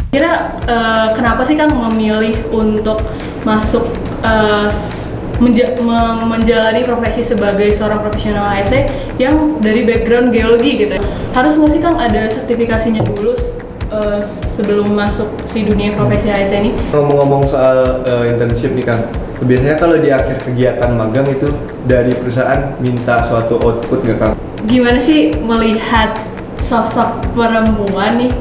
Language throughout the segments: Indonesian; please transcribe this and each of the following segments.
Kenapa sih Kang memilih untuk masuk menjalani profesi sebagai seorang profesional HSE yang dari background geologi gitu? Harus nggak sih Kang ada sertifikasinya dulu sebelum masuk si dunia profesi HSE ini? Ngomong-ngomong soal internship nih Kang, biasanya kalau di akhir kegiatan magang itu dari perusahaan minta suatu output nggak Kang? Gimana sih melihat sosok perempuan nih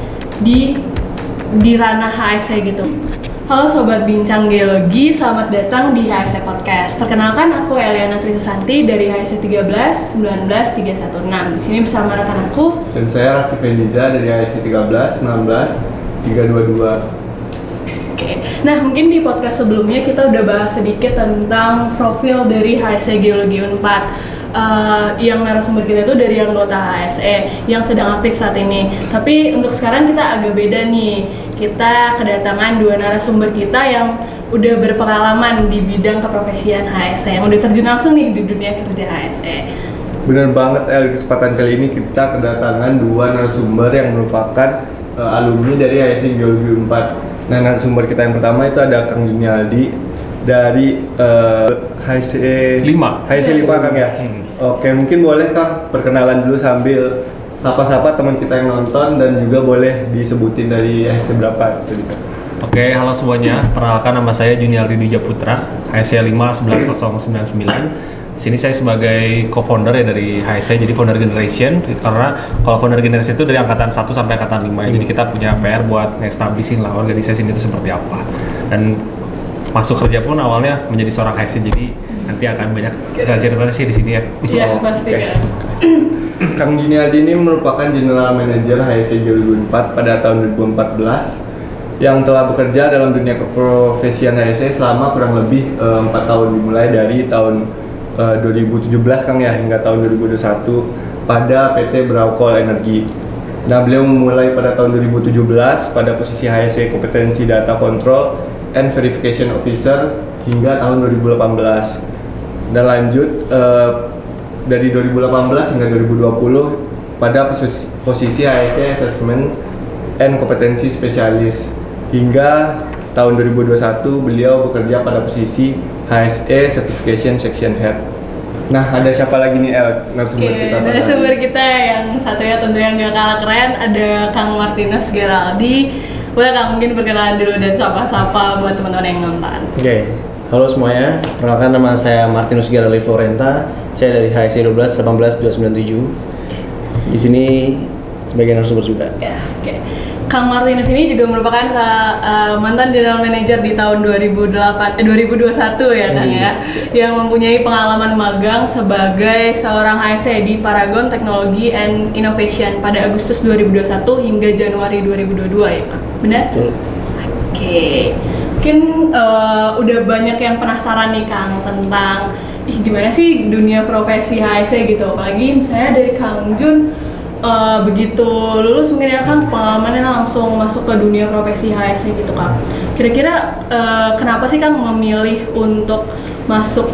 di ranah HSE gitu? Halo Sobat Bincang Geologi, selamat datang di HSE Podcast. Perkenalkan, aku Eliana Trisusanti dari HSE 13 19 316. Di sini bersama rekan aku. Dan saya Raki Fendiza dari HSE 13 19 322. Oke. Nah, mungkin di podcast sebelumnya kita udah bahas sedikit tentang profil dari HSE Geologi Unpad. Yang narasumber kita itu dari anggota HSE yang sedang aktif saat ini. Tapi untuk sekarang kita agak beda nih. Kita kedatangan dua narasumber kita yang udah berpengalaman di bidang keprofesian HSE, yang udah terjun langsung nih di dunia kerja HSE. Bener banget kesempatan kali ini kita kedatangan dua narasumber yang merupakan alumni dari HSE Geologi 4. Nah, narasumber kita yang pertama itu ada Kang Junialdi dari HSE 5 Kang ya. Oke, mungkin boleh Kang perkenalan dulu sambil sapa-sapa teman kita yang nonton dan juga boleh disebutin dari HSE berapa gitu. Oke, halo semuanya. Perkenalkan nama saya Junialdi Dwi Putra, HSE 5 11099. Sini saya sebagai co-founder ya dari HSE, jadi founder generation. Karena kalau founder generation itu dari angkatan 1 sampai angkatan 5 ya. Jadi kita punya PR buat nge-establishing lah organisasi ini itu seperti apa. Dan masuk kerja pun awalnya menjadi seorang HSE, jadi nanti akan banyak cerita sih di sini ya. Iya, pasti ya. Kang Junialdi ini merupakan General Manager HSE Geologi 4 pada tahun 2014 yang telah bekerja dalam dunia keprofesian HSE selama kurang lebih 4 tahun, dimulai dari tahun 2017 Kang ya hingga tahun 2021 pada PT Braucol Energi. Nah, beliau memulai pada tahun 2017 pada posisi HSE Kompetensi Data Control and Verification Officer hingga tahun 2018. Dan lanjut dari 2018 hingga 2020 pada posisi HSE Assessment and Kompetensi Spesialis hingga tahun 2021 beliau bekerja pada posisi HSE Certification Section Head. Nah, ada siapa lagi nih narasumber kita? Narasumber kita yang satunya tentu yang gak kalah keren, ada Kang Martinus Geraldi. Boleh Kang mungkin perkenalan dulu dan sapa-sapa buat teman-teman yang nonton. Oke. Halo semuanya, perkenalkan nama saya Martinus Geraldi Florenta. Saya dari HSE 12 18 297. Di sini sebagai narasumber juga. Ya, oke. Kang Martinus ini juga merupakan mantan General Manager di tahun 2021 ya Kang ya, yang mempunyai pengalaman magang sebagai seorang HSE di Paragon Technology and Innovation pada Agustus 2021 hingga Januari 2022 ya Kang, benar? Betul. Oke, mungkin udah banyak yang penasaran nih Kang tentang gimana sih dunia profesi HSE gitu, apalagi misalnya dari Kang Jun begitu lulus mungkin ya Kang pengalamannya langsung masuk ke dunia profesi HSE gitu Kang. Kira-kira kenapa sih Kang memilih untuk masuk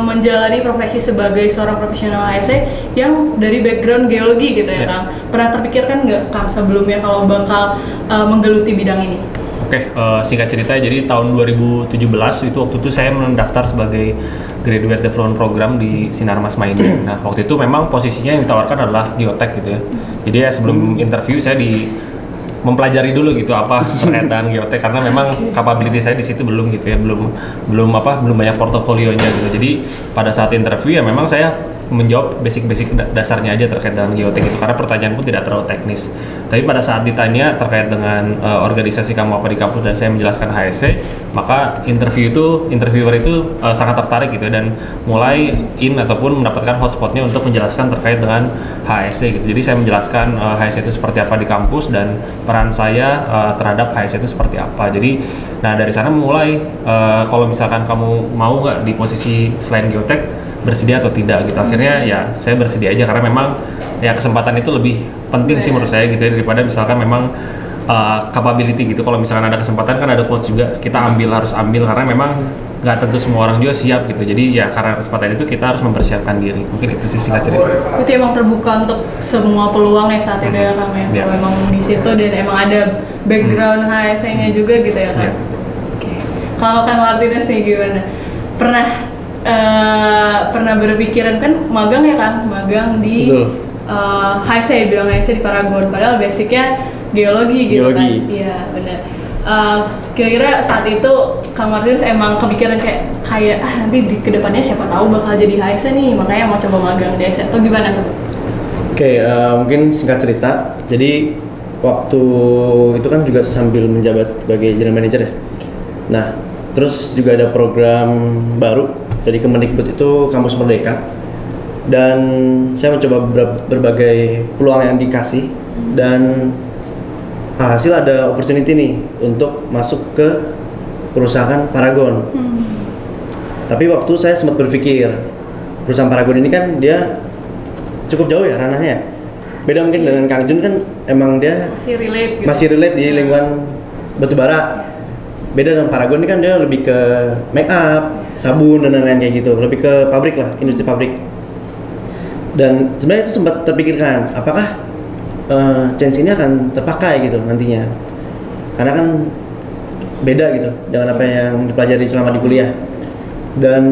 menjalani profesi sebagai seorang profesional HSE yang dari background geologi gitu ya Kang? Pernah terpikirkan nggak Kang sebelumnya kalau bakal menggeluti bidang ini? Oke, singkat cerita, jadi tahun 2017 itu waktu itu saya mendaftar sebagai Graduate Development Program di Sinarmas Mining. Nah, waktu itu memang posisinya yang ditawarkan adalah geotek gitu ya. Jadi ya sebelum interview saya mempelajari dulu gitu apa terkaitan geotek, karena memang capability saya di situ belum gitu ya, belum banyak portofolionya gitu. Jadi pada saat interview ya memang saya menjawab basic dasarnya aja terkait dengan geotek itu, karena pertanyaan pun tidak terlalu teknis. Tapi pada saat ditanya terkait dengan organisasi kamu apa di kampus dan saya menjelaskan HSE, maka interviewer itu sangat tertarik gitu dan mulai ataupun mendapatkan hotspotnya untuk menjelaskan terkait dengan HSE gitu. Jadi saya menjelaskan HSE itu seperti apa di kampus dan peran saya terhadap HSE itu seperti apa. Jadi nah dari sana mulai kalau misalkan kamu mau nggak di posisi selain geotek, bersedia atau tidak gitu. Akhirnya ya saya bersedia aja karena memang ya kesempatan itu lebih penting sih menurut saya gitu ya, daripada misalkan memang capability gitu. Kalau misalkan ada kesempatan kan ada coach juga, kita harus ambil karena memang nggak tentu semua orang juga siap gitu. Jadi ya karena kesempatan itu kita harus mempersiapkan diri. Mungkin itu sih singkat cerita. Berarti emang terbuka untuk semua peluang ya saat itu ya Kang ya. Iya. Kalau emang di situ dan emang ada background HSE-nya juga gitu ya Kang. Iya. Oke. Kalau Kang Martinus nih gimana? Pernah berpikiran kan magang ya Kang, magang di Betul. HSE, bilang HSE di Paragon, padahal basicnya geologi gitu Geologi. kan. Iya benar. Kira-kira saat itu Kang Martinus emang kepikiran kayak nanti di kedepannya siapa tahu bakal jadi HSE nih, makanya mau coba magang di HSE atau gimana tuh? Oke, mungkin singkat cerita. Jadi waktu itu kan juga sambil menjabat sebagai general manager ya. Nah, terus juga ada program baru dari Kemendikbud itu Kampus Merdeka. Dan saya mencoba berbagai peluang yang dikasih dan hasil ada opportunity nih untuk masuk ke perusahaan Paragon. Tapi waktu saya sempat berpikir perusahaan Paragon ini kan dia cukup jauh ya ranahnya. Beda mungkin dengan Kang Jun kan emang dia Masih relate gitu. di lingkungan batubara. Beda dengan Paragon ini kan dia lebih ke make up, sabun dan lain-lain kayak gitu, lebih ke pabrik lah, industri pabrik. Dan sebenarnya itu sempat terpikirkan, apakah chance ini akan terpakai gitu nantinya, karena kan beda gitu dengan apa yang dipelajari selama di kuliah. Dan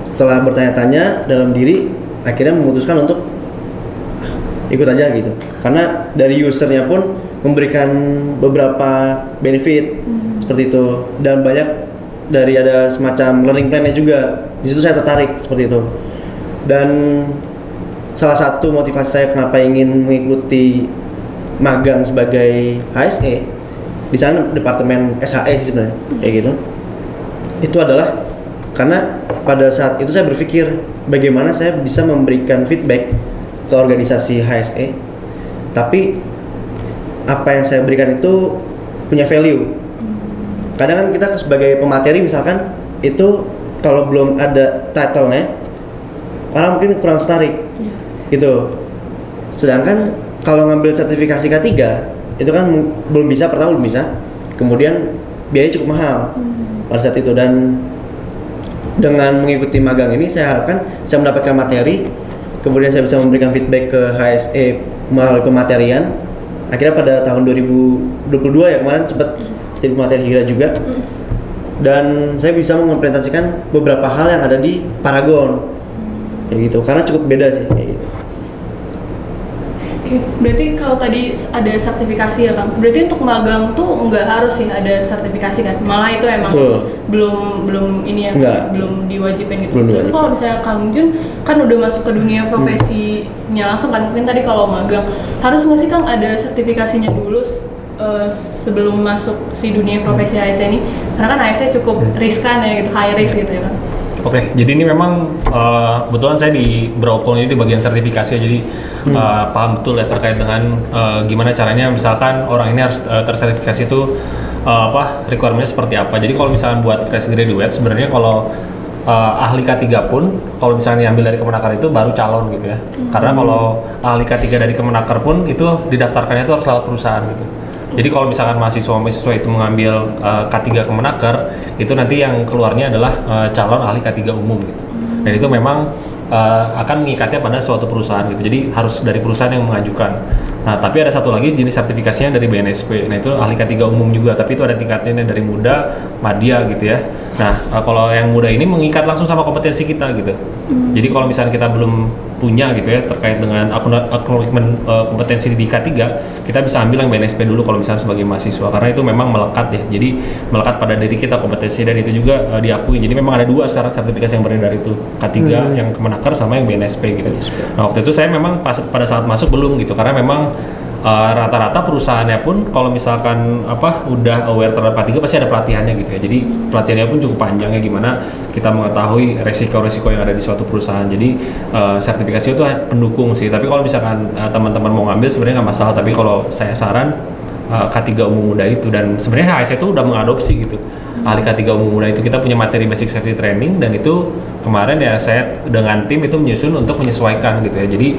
setelah bertanya-tanya dalam diri, akhirnya memutuskan untuk ikut aja gitu, karena dari usernya pun memberikan beberapa benefit seperti itu, dan banyak dari ada semacam learning plan-nya juga. Di situ saya tertarik seperti itu. Dan salah satu motivasi saya kenapa ingin mengikuti magang sebagai HSE di sana, departemen SHE sih sebenarnya kayak gitu, itu adalah karena pada saat itu saya berpikir bagaimana saya bisa memberikan feedback ke organisasi HSE, tapi apa yang saya berikan itu punya value. Kadang kan kita sebagai pemateri misalkan itu kalau belum ada title-nya, orang mungkin kurang tertarik gitu. Sedangkan kalau ngambil sertifikasi K3 itu kan belum bisa, pertama belum bisa, kemudian biayanya cukup mahal pada saat itu. Dan dengan mengikuti magang ini saya harapkan saya mendapatkan materi, kemudian saya bisa memberikan feedback ke HSE melalui pematerian. Akhirnya pada tahun 2022 ya kemarin sempat jadi pemateri Hira juga, dan saya bisa mengimplementasikan beberapa hal yang ada di Paragon kayak gitu, karena cukup beda sih kayak gitu. Oke, berarti kalau tadi ada sertifikasi ya Kang, berarti untuk magang tuh nggak harus sih ada sertifikasi kan? Malah itu emang belum ini ya, belum diwajibin gitu. Jadi kalau misalnya Kang Jun kan udah masuk ke dunia profesinya langsung kan, mungkin tadi kalau magang harus nggak sih Kang ada sertifikasinya dulu sebelum masuk si dunia profesi HSE ini? Karena kan HSE cukup riskan ya gitu, high risk gitu ya kan? Oke, jadi ini memang kebetulan saya di Brokol ini di bagian sertifikasi ya, jadi paham betul ya terkait dengan gimana caranya misalkan orang ini harus tersertifikasi itu requirement-nya seperti apa. Jadi kalau misalkan buat fresh graduate sebenarnya kalau ahli K3 pun kalau misalnya diambil dari Kemenaker itu baru calon gitu ya. Karena kalau ahli K3 dari Kemenaker pun itu didaftarkannya itu harus lewat perusahaan gitu. Jadi kalau misalkan mahasiswa itu mengambil K3 Kemenaker, itu nanti yang keluarnya adalah calon ahli K3 umum gitu. Dan itu memang akan mengikatnya pada suatu perusahaan gitu. Jadi harus dari perusahaan yang mengajukan. Nah, tapi ada satu lagi jenis sertifikasinya dari BNSP. Nah, itu ahli K3 umum juga, tapi itu ada tingkatnya dari muda, madya gitu ya. Nah, kalau yang muda ini mengikat langsung sama kompetensi kita gitu. Jadi kalau misalnya kita belum punya gitu ya terkait dengan acknowledgement kompetensi di K3, kita bisa ambil yang BNSP dulu kalau misalnya sebagai mahasiswa, karena itu memang melekat ya. Jadi melekat pada diri kita kompetensi, dan itu juga diakui. Jadi memang ada dua sekarang sertifikasi yang beredar itu, K3 yang Kemenaker sama yang BNSP gitu. Nah, waktu itu saya memang pada saat masuk belum gitu, karena memang rata-rata perusahaannya pun kalau misalkan udah aware terhadap K3 pasti ada pelatihannya gitu ya. Jadi pelatihannya pun cukup panjang ya, gimana kita mengetahui resiko-resiko yang ada di suatu perusahaan. Jadi sertifikasi itu pendukung sih. Tapi kalau misalkan teman-teman mau ngambil sebenarnya nggak masalah. Tapi kalau saya saran K3 umum muda itu, dan sebenarnya HSE itu udah mengadopsi gitu. Ahli K3 umum muda itu kita punya materi basic safety training, dan itu kemarin ya saya dengan tim itu menyusun untuk menyesuaikan gitu ya. Jadi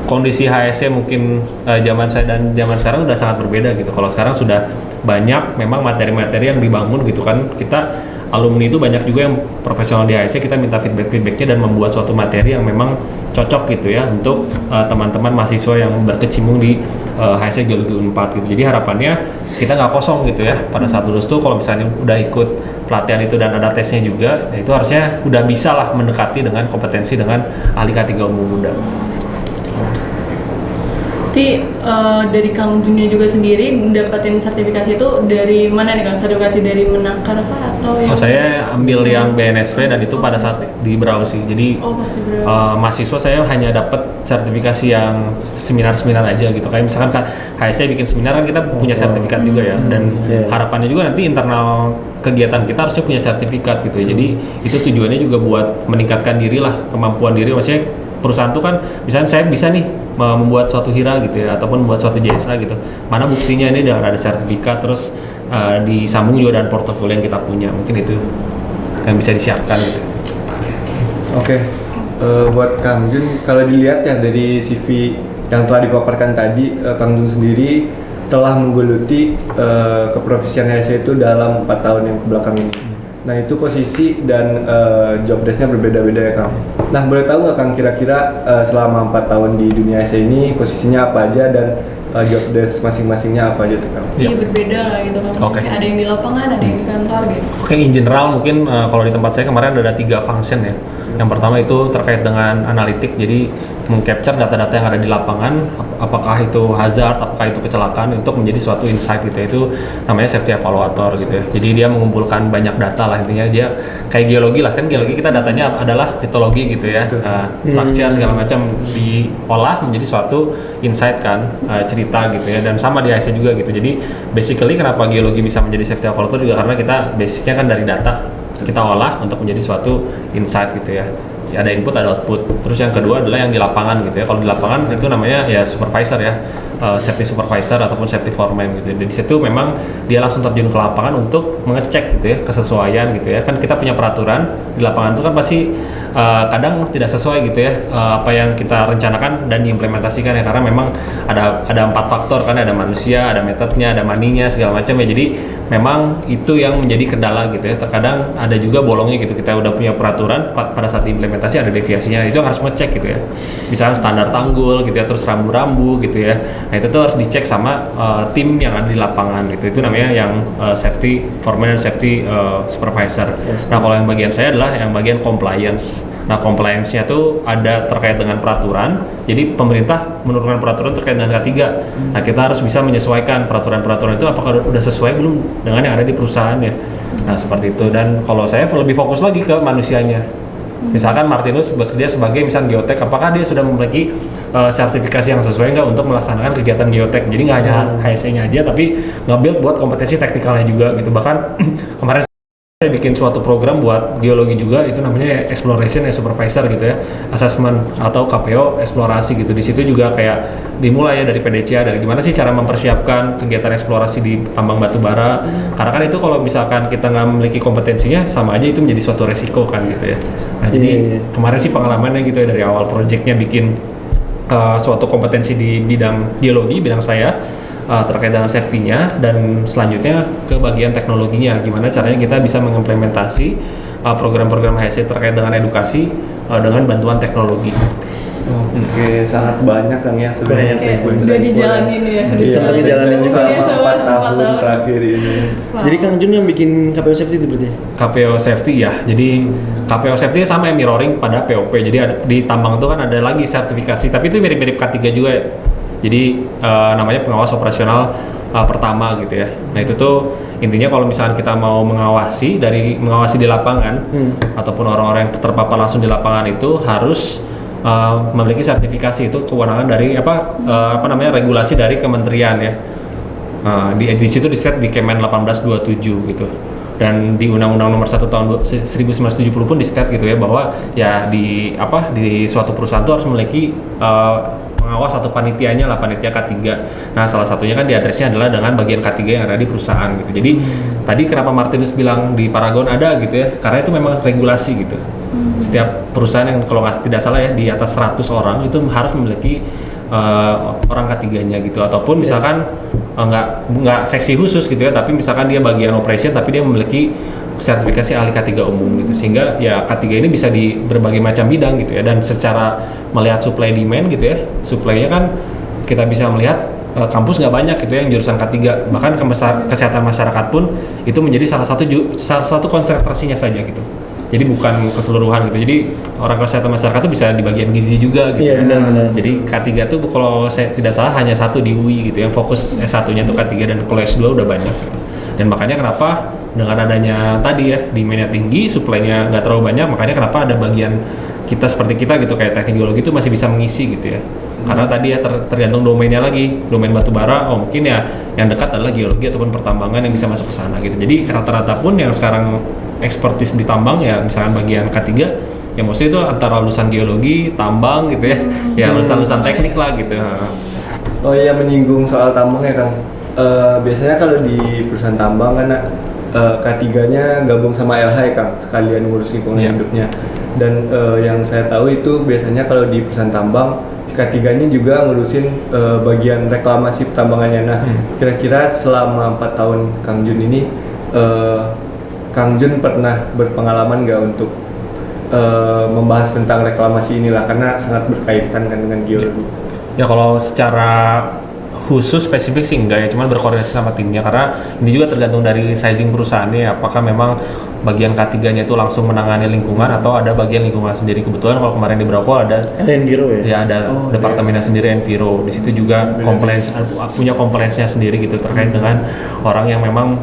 kondisi HSE mungkin zaman saya dan zaman sekarang udah sangat berbeda gitu. Kalau sekarang sudah banyak memang materi-materi yang dibangun gitu kan. Kita alumni itu banyak juga yang profesional di HSE, kita minta feedbacknya dan membuat suatu materi yang memang cocok gitu ya untuk teman-teman mahasiswa yang berkecimpung di HSE Geologi Unpad gitu. Jadi harapannya kita nggak kosong gitu ya pada saat lulus tuh, kalau misalnya udah ikut pelatihan itu dan ada tesnya juga, ya itu harusnya udah bisa lah mendekati dengan kompetensi dengan ahli K3 umum muda. Berarti dari Kang Junia juga sendiri dapetin sertifikasi itu dari mana nih Kang? Sertifikasi dari Menakar atau yang? Oh, saya ambil yang BNSP dan itu pada saat di Brausi. Jadi mahasiswa saya hanya dapat sertifikasi yang seminar-seminar aja gitu. Kayak misalkan HSE bikin seminar kan kita punya sertifikat juga ya. Dan harapannya juga nanti internal kegiatan kita harusnya punya sertifikat gitu. Jadi itu tujuannya juga buat meningkatkan diri lah, kemampuan diri. Maksudnya perusahaan tuh kan, misalnya saya bisa nih membuat suatu HIRA gitu ya, ataupun membuat suatu JSA gitu. Mana buktinya ini udah ada sertifikat, terus disambung juga dengan portofolio yang kita punya. Mungkin itu yang bisa disiapkan gitu. Oke. Buat Kang Jun, kalau dilihat ya dari CV yang telah dipaparkan tadi, Kang Jun sendiri telah menggeluti keprofesian HSE itu dalam 4 tahun yang kebelakang ini. Nah itu posisi dan job desk-nya berbeda-beda ya Kang. Nah boleh tahu nggak Kang kira-kira selama 4 tahun di dunia HSE ini posisinya apa aja dan job desk masing-masingnya apa aja tuh Kang? Iya berbeda gitu kan. Oke. Ada yang di lapangan, ada yang di kantor gitu. Oke, in general mungkin kalau di tempat saya kemarin ada 3 function ya. Yang pertama itu terkait dengan analitik, jadi meng-capture data-data yang ada di lapangan, apakah itu hazard, apakah itu kecelakaan, untuk menjadi suatu insight gitu. Itu namanya safety evaluator gitu ya. Jadi dia mengumpulkan banyak data lah, intinya dia kayak geologi lah, kan geologi kita datanya adalah litologi gitu ya. Structure segala macam diolah menjadi suatu insight kan, cerita gitu ya. Dan sama di HSE juga gitu. Jadi basically kenapa geologi bisa menjadi safety evaluator juga karena kita basicnya kan dari data kita olah untuk menjadi suatu insight gitu ya. Ya, ada input ada output. Terus yang kedua adalah yang di lapangan gitu ya. Kalau di lapangan itu namanya ya supervisor ya, safety supervisor ataupun safety foreman gitu. Di situ memang dia langsung terjun ke lapangan untuk mengecek gitu ya kesesuaian gitu ya. Kan kita punya peraturan di lapangan itu kan pasti kadang tidak sesuai gitu ya apa yang kita rencanakan dan diimplementasikan ya, karena memang ada 4 faktor kan, ada manusia, ada metodenya, ada maninya segala macam ya. Jadi memang itu yang menjadi kendala gitu ya. Terkadang ada juga bolongnya gitu, kita udah punya peraturan pada saat diimplementasi ada deviasinya, itu harus ngecek gitu ya. Misalnya standar tanggul gitu ya, terus rambu-rambu gitu ya. Nah itu tuh harus dicek sama tim yang ada di lapangan gitu. Itu namanya yang safety foreman dan safety supervisor. Nah kalau yang bagian saya adalah yang bagian compliance. Nah compliance-nya tuh ada terkait dengan peraturan. Jadi pemerintah menurunkan peraturan terkait dengan K3. Nah kita harus bisa menyesuaikan peraturan-peraturan itu apakah udah sesuai belum dengan yang ada di perusahaan ya. Nah seperti itu. Dan kalau saya lebih fokus lagi ke manusianya. Misalkan Martinus bekerja sebagai misalnya geotek, apakah dia sudah memiliki sertifikasi yang sesuai nggak untuk melaksanakan kegiatan geotek. Jadi nggak hanya HSE-nya aja, tapi nge-build buat kompetensi teknikalnya juga gitu. Bahkan kemarin saya bikin suatu program buat geologi juga, itu namanya exploration and supervisor gitu ya, assessment atau KPO eksplorasi gitu. Di situ juga kayak dimulai ya dari PDCA, dari gimana sih cara mempersiapkan kegiatan eksplorasi di tambang batu bara. Karena kan itu kalau misalkan kita nggak memiliki kompetensinya, sama aja itu menjadi suatu resiko kan gitu ya. Nah jadi kemarin sih pengalamannya gitu ya, dari awal proyeknya bikin suatu kompetensi di bidang geologi, bidang saya terkait dengan safety-nya, dan selanjutnya ke bagian teknologinya, gimana caranya kita bisa mengimplementasi program-program HSE terkait dengan edukasi dengan bantuan teknologi. Oke, sangat banyak Kang ya sebenarnya udah dijalanin ya. Sempat dijalanin juga selama 4 tahun terakhir ini. Wow. Jadi Kang Jun yang bikin KPO safety itu berarti? KPO safety ya, jadi KPO safety sama yang mirroring pada POP. Jadi di tambang itu kan ada lagi sertifikasi, tapi itu mirip-mirip K3 juga ya. Jadi namanya pengawas operasional pertama gitu ya. Nah itu tuh intinya kalau misalkan kita mau mengawasi di lapangan ataupun orang-orang yang terpapar langsung di lapangan itu harus memiliki sertifikasi. Itu kewenangan dari apa namanya regulasi dari kementerian ya. Di situ di-set di Kemen 1827 gitu. Dan di Undang-Undang Nomor 1 Tahun 1970 pun di-set gitu ya, bahwa ya di suatu perusahaan itu harus memiliki pengawas atau panitianya lah, panitia K3. Nah salah satunya kan di address-nya adalah dengan bagian K3 yang ada di perusahaan gitu. Jadi tadi kenapa Martinus bilang di Paragon ada gitu ya, karena itu memang regulasi gitu. Setiap perusahaan yang kalau tidak salah ya di atas 100 orang itu harus memiliki orang K3-nya gitu. Ataupun misalkan nggak seksi khusus gitu ya, tapi misalkan dia bagian operation tapi dia memiliki sertifikasi ahli K3 umum gitu, sehingga ya K3 ini bisa di berbagai macam bidang gitu ya, dan secara melihat supply demand gitu ya, supply-nya kan kita bisa melihat kampus nggak banyak gitu ya yang jurusan K3, bahkan kesehatan masyarakat pun itu menjadi salah satu konsentrasinya saja gitu. Jadi bukan keseluruhan gitu. Jadi orang kesehatan masyarakat itu bisa di bagian gizi juga gitu. Iya, benar-benar. Jadi K3 tuh kalau saya tidak salah hanya satu di UI gitu, yang fokus S1-nya tuh K3, dan kalau S2 udah banyak gitu. Dan makanya kenapa dengan adanya tadi ya demand-nya tinggi, supply-nya nggak terlalu banyak, makanya kenapa ada bagian kita seperti kita gitu kayak teknik geologi itu masih bisa mengisi gitu ya. Karena tadi ya tergantung domainnya lagi, domain batubara, mungkin ya yang dekat adalah geologi ataupun pertambangan yang bisa masuk ke sana gitu. Jadi rata-rata pun yang sekarang ekspertis di tambang ya misalkan bagian K3 ya mostly itu antara lulusan geologi, tambang gitu ya, ya lulusan teknik lah gitu. Oh iya, menyinggung soal tambang ya Kang. Biasanya kalau di perusahaan tambang kan K3-nya gabung sama LH ya Kang, sekalian ngurus lingkungan hidupnya. Dan yang saya tahu itu biasanya kalau di perusahaan tambang K3-nya juga ngurusin bagian reklamasi pertambangannya. Nah, kira-kira selama 4 tahun Kang Jun ini Kang Jun pernah berpengalaman nggak untuk membahas tentang reklamasi inilah, karena sangat berkaitan kan dengan geologi. Ya kalau secara khusus spesifik sih enggak ya, cuman berkoordinasi sama timnya, karena ini juga tergantung dari sizing perusahaannya, apakah memang bagian K3-nya itu langsung menangani lingkungan atau ada bagian lingkungan sendiri. Kebetulan kalau kemarin di Bravo ada Enviro ya? Ya ada departemennya sendiri, Enviro. Di situ juga punya compliance-nya sendiri gitu terkait dengan orang yang memang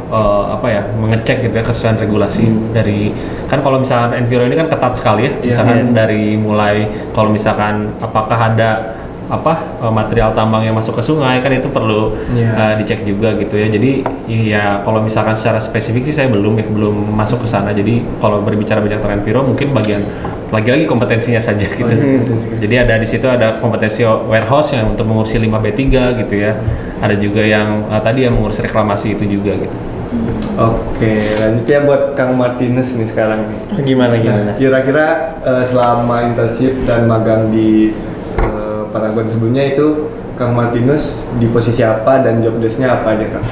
mengecek gitu ya kesesuaian regulasi dari, kan kalau misalkan Enviro ini kan ketat sekali ya, misalkan dari mulai kalau misalkan apakah ada material tambang yang masuk ke sungai kan itu perlu dicek juga gitu ya. Jadi ya kalau misalkan secara spesifik sih saya belum masuk ke sana. Jadi kalau berbicara tentang Enviro mungkin bagian lagi-lagi kompetensinya saja gitu. Jadi ada di situ ada kompetensi warehouse yang untuk mengurusi 5B3 gitu ya. Ada juga yang tadi yang mengurus reklamasi itu juga gitu. Oke, lanjut ya buat Kang Martinus nih sekarang nih. Gimana? Nah, kira-kira selama internship dan magang di Paragon sebelumnya itu Kang Martinus di posisi apa dan job desk-nya apa aja Kang?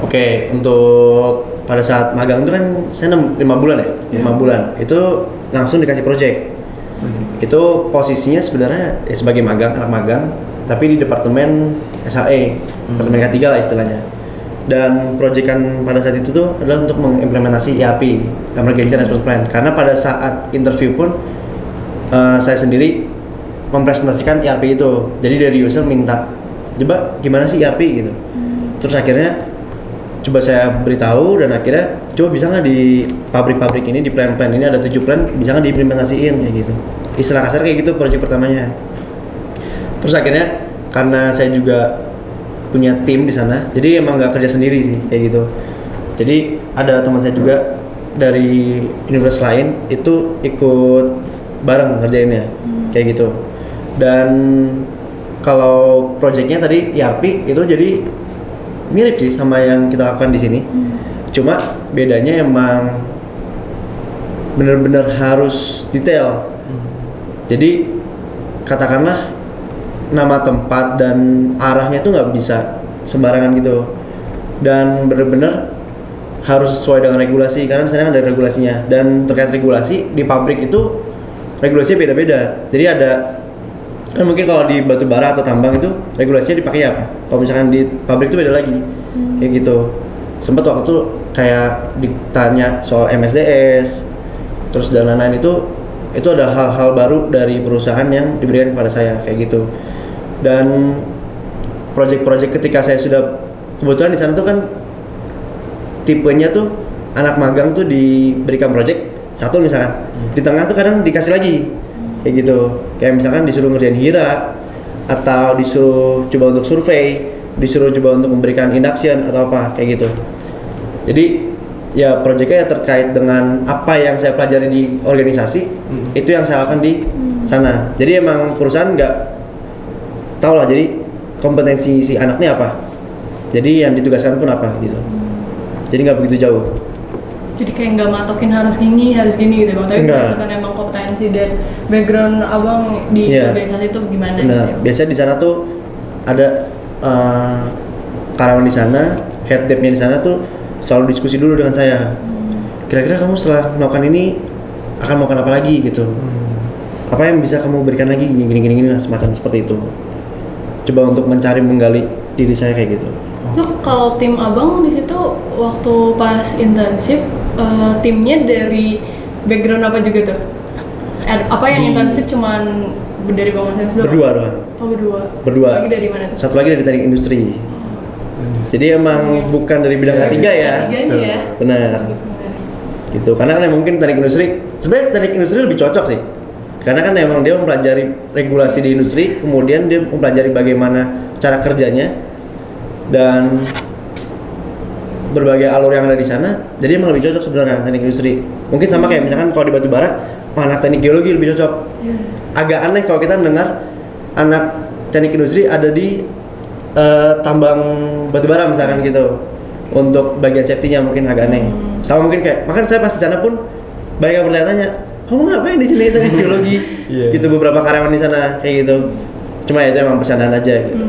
Oke, untuk pada saat magang itu kan saya 5 bulan ya, 5 bulan itu langsung dikasih project. Itu posisinya sebenarnya sebagai anak magang, tapi di departemen SHE, departemen K3 lah istilahnya. Dan proyekan pada saat itu tuh adalah untuk mengimplementasi ERP, Emergency Response Plan. Karena pada saat interview pun saya sendiri mempresentasikan ERP itu. Jadi dari user minta, coba gimana sih ERP gitu. Terus akhirnya coba saya beritahu, dan akhirnya coba bisa nggak di pabrik-pabrik ini, di plan-plan ini ada 7 plan, bisa nggak diimplementasiin kayak gitu. Istilah kasar kayak gitu proyek pertamanya. Terus akhirnya karena saya juga punya tim di sana, jadi emang nggak kerja sendiri sih kayak gitu. Jadi ada teman saya juga dari universitas lain itu ikut bareng ngerjainnya kayak gitu. Dan kalau proyeknya tadi ERP itu jadi mirip sih sama yang kita lakukan di sini. Cuma bedanya emang benar-benar harus detail. Jadi katakanlah nama tempat dan arahnya itu nggak bisa sembarangan gitu. Dan benar-benar harus sesuai dengan regulasi, karena misalnya ada regulasinya. Dan terkait regulasi di pabrik itu regulasinya beda-beda. Jadi ada kan mungkin kalau di batu bara atau tambang itu regulasinya dipakai apa? Kalau misalkan di pabrik itu beda lagi, kayak gitu. Sempat waktu itu kayak ditanya soal MSDS, terus dan lain-lain itu ada hal-hal baru dari perusahaan yang diberikan kepada saya kayak gitu. Dan proyek-proyek ketika saya sudah kebetulan di sana tuh kan tipenya tuh anak magang tuh diberikan proyek satu misalkan, di tengah tuh kadang dikasih lagi. Kayak gitu, kayak misalkan disuruh ngerjain hira atau disuruh coba untuk survei, disuruh coba untuk memberikan induction atau apa kayak gitu. Jadi ya proyeknya terkait dengan apa yang saya pelajari di organisasi, itu yang saya lakukan di sana. Jadi emang perusahaan nggak tahu lah, jadi kompetensi si anaknya apa, jadi yang ditugaskan pun apa gitu. Jadi nggak begitu jauh. Jadi kayak nggak matokin harus gini gitu bang, tapi berdasarkan emang kompetensi dan background abang di organisasi itu gimana? Nah, gitu? Biasanya di sana tuh ada karyawan di sana, head devnya di sana tuh selalu diskusi dulu dengan saya. kira-kira kamu setelah melakukan ini akan melakukan apa lagi gitu. Apa yang bisa kamu berikan lagi gini lah, semacam seperti itu. Coba untuk menggali diri saya kayak gitu. Tuh kalau tim abang di situ waktu pas internship timnya dari background apa juga tuh? Apa yang internship cuman dari bangun doang? Berdua doang. Oh Berdua. Lagi dari mana tuh? Satu lagi dari teknik industri. Jadi emang bukan dari bidang ketiga ya. Ketiganya ya. Benar. Gitu. Karena kan mungkin teknik industri, sebenarnya teknik industri lebih cocok sih. Karena kan emang dia mempelajari regulasi di industri, kemudian dia mempelajari bagaimana cara kerjanya dan berbagai alur yang ada di sana. Jadi emang lebih cocok sebenarnya teknik industri. Mungkin sama kayak misalkan kalau di batubara, anak teknik geologi lebih cocok. Agak aneh kalau kita dengar anak teknik industri ada di tambang batubara misalkan gitu. Untuk bagian safety-nya mungkin agak aneh. Sama mungkin kayak, makanya saya pas di sana pun banyak yang bertanya-tanya, kamu ngapain di sini teknik geologi? Gitu beberapa karyawan di sana kayak gitu. Cuma ya itu emang bercandaan aja gitu.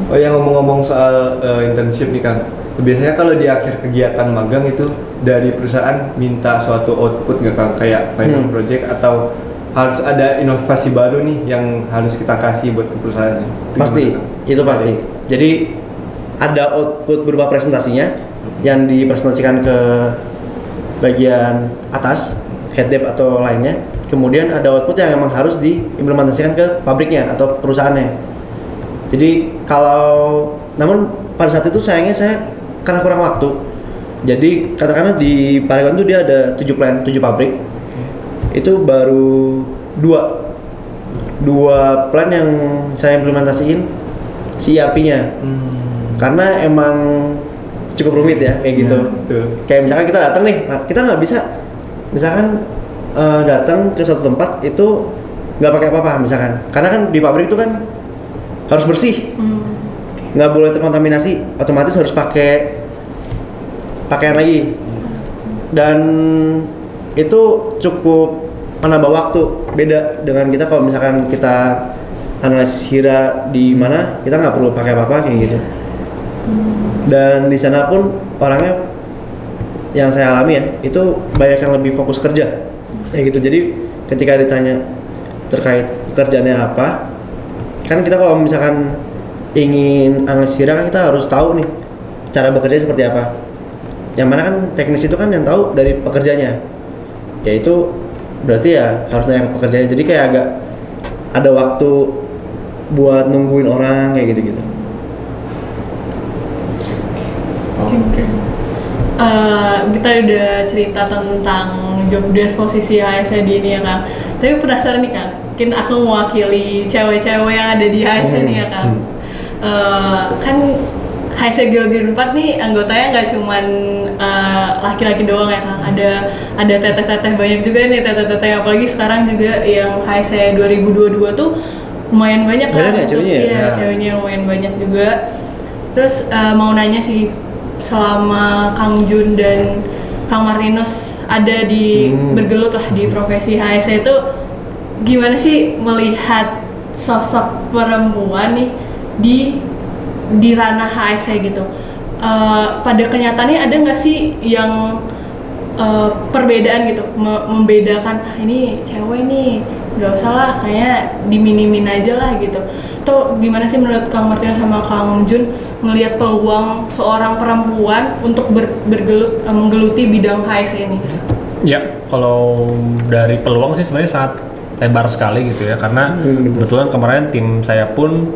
Oh ya, ngomong-ngomong soal internship nih Kang, biasanya kalau di akhir kegiatan magang itu dari perusahaan minta suatu output nggak Kang, kayak final project atau harus ada inovasi baru nih yang harus kita kasih buat ke perusahaan? Pasti, itu pasti. Jadi ada output berupa presentasinya yang dipresentasikan ke bagian atas, head dev atau lainnya. Kemudian ada output yang memang harus diimplementasikan ke pabriknya atau perusahaannya. Jadi namun pada saat itu sayangnya saya karena kurang waktu. Jadi katakanlah di Paragon itu dia ada 7 pabrik. Itu baru dua plan yang saya implementasiin si ERP-nya. Karena emang cukup rumit ya kayak gitu. Kayak misalkan kita datang nih, nah kita nggak bisa misalkan datang ke suatu tempat itu nggak pakai apa-apa misalkan. Karena kan di pabrik itu kan harus bersih, nggak boleh terkontaminasi, otomatis harus pakai pakaian lagi. Dan itu cukup menambah waktu, beda dengan kita kalau misalkan kita analisis hira di mana kita nggak perlu pakai apa-apa kayak gitu. Dan di sana pun orangnya yang saya alami ya itu banyak yang lebih fokus kerja kayak gitu. Jadi ketika ditanya terkait pekerjaannya apa, kan kita kalau misalkan ingin analisis hira kan kita harus tahu nih cara bekerja seperti apa. Yang mana kan teknis itu kan yang tahu dari pekerjanya, yaitu berarti ya harus nanya ke pekerjanya. Jadi kayak agak ada waktu buat nungguin orang kayak gitu-gitu. Kita udah cerita tentang job desk posisi HSE di ini ya Kang. Tapi penasaran nih Kang, mungkin aku mewakili cewek-cewek yang ada di HSE nih ya Kang. Kan HSE Geologi 4 nih anggotanya nggak cuman laki-laki doang ya Kang. Ada teteh-teteh banyak juga nih, teteh-teteh apalagi sekarang juga yang HSE 2022 tuh lumayan banyak kan. Iya, ceweknya lumayan banyak juga. Terus mau nanya sih, selama Kang Jun dan Kang Martinus ada bergelut lah di profesi HSE itu, gimana sih melihat sosok perempuan nih di ranah HSE gitu? Pada kenyataannya ada nggak sih yang perbedaan gitu, membedakan ini cewek nih nggak usah lah, kayak diminimin aja lah gitu? Atau gimana sih menurut Kang Martinus sama Kang Jun ngelihat peluang seorang perempuan untuk menggeluti bidang HSE ini? Ya, kalau dari peluang sih sebenarnya sangat lebar sekali gitu ya, karena kebetulan kemarin tim saya pun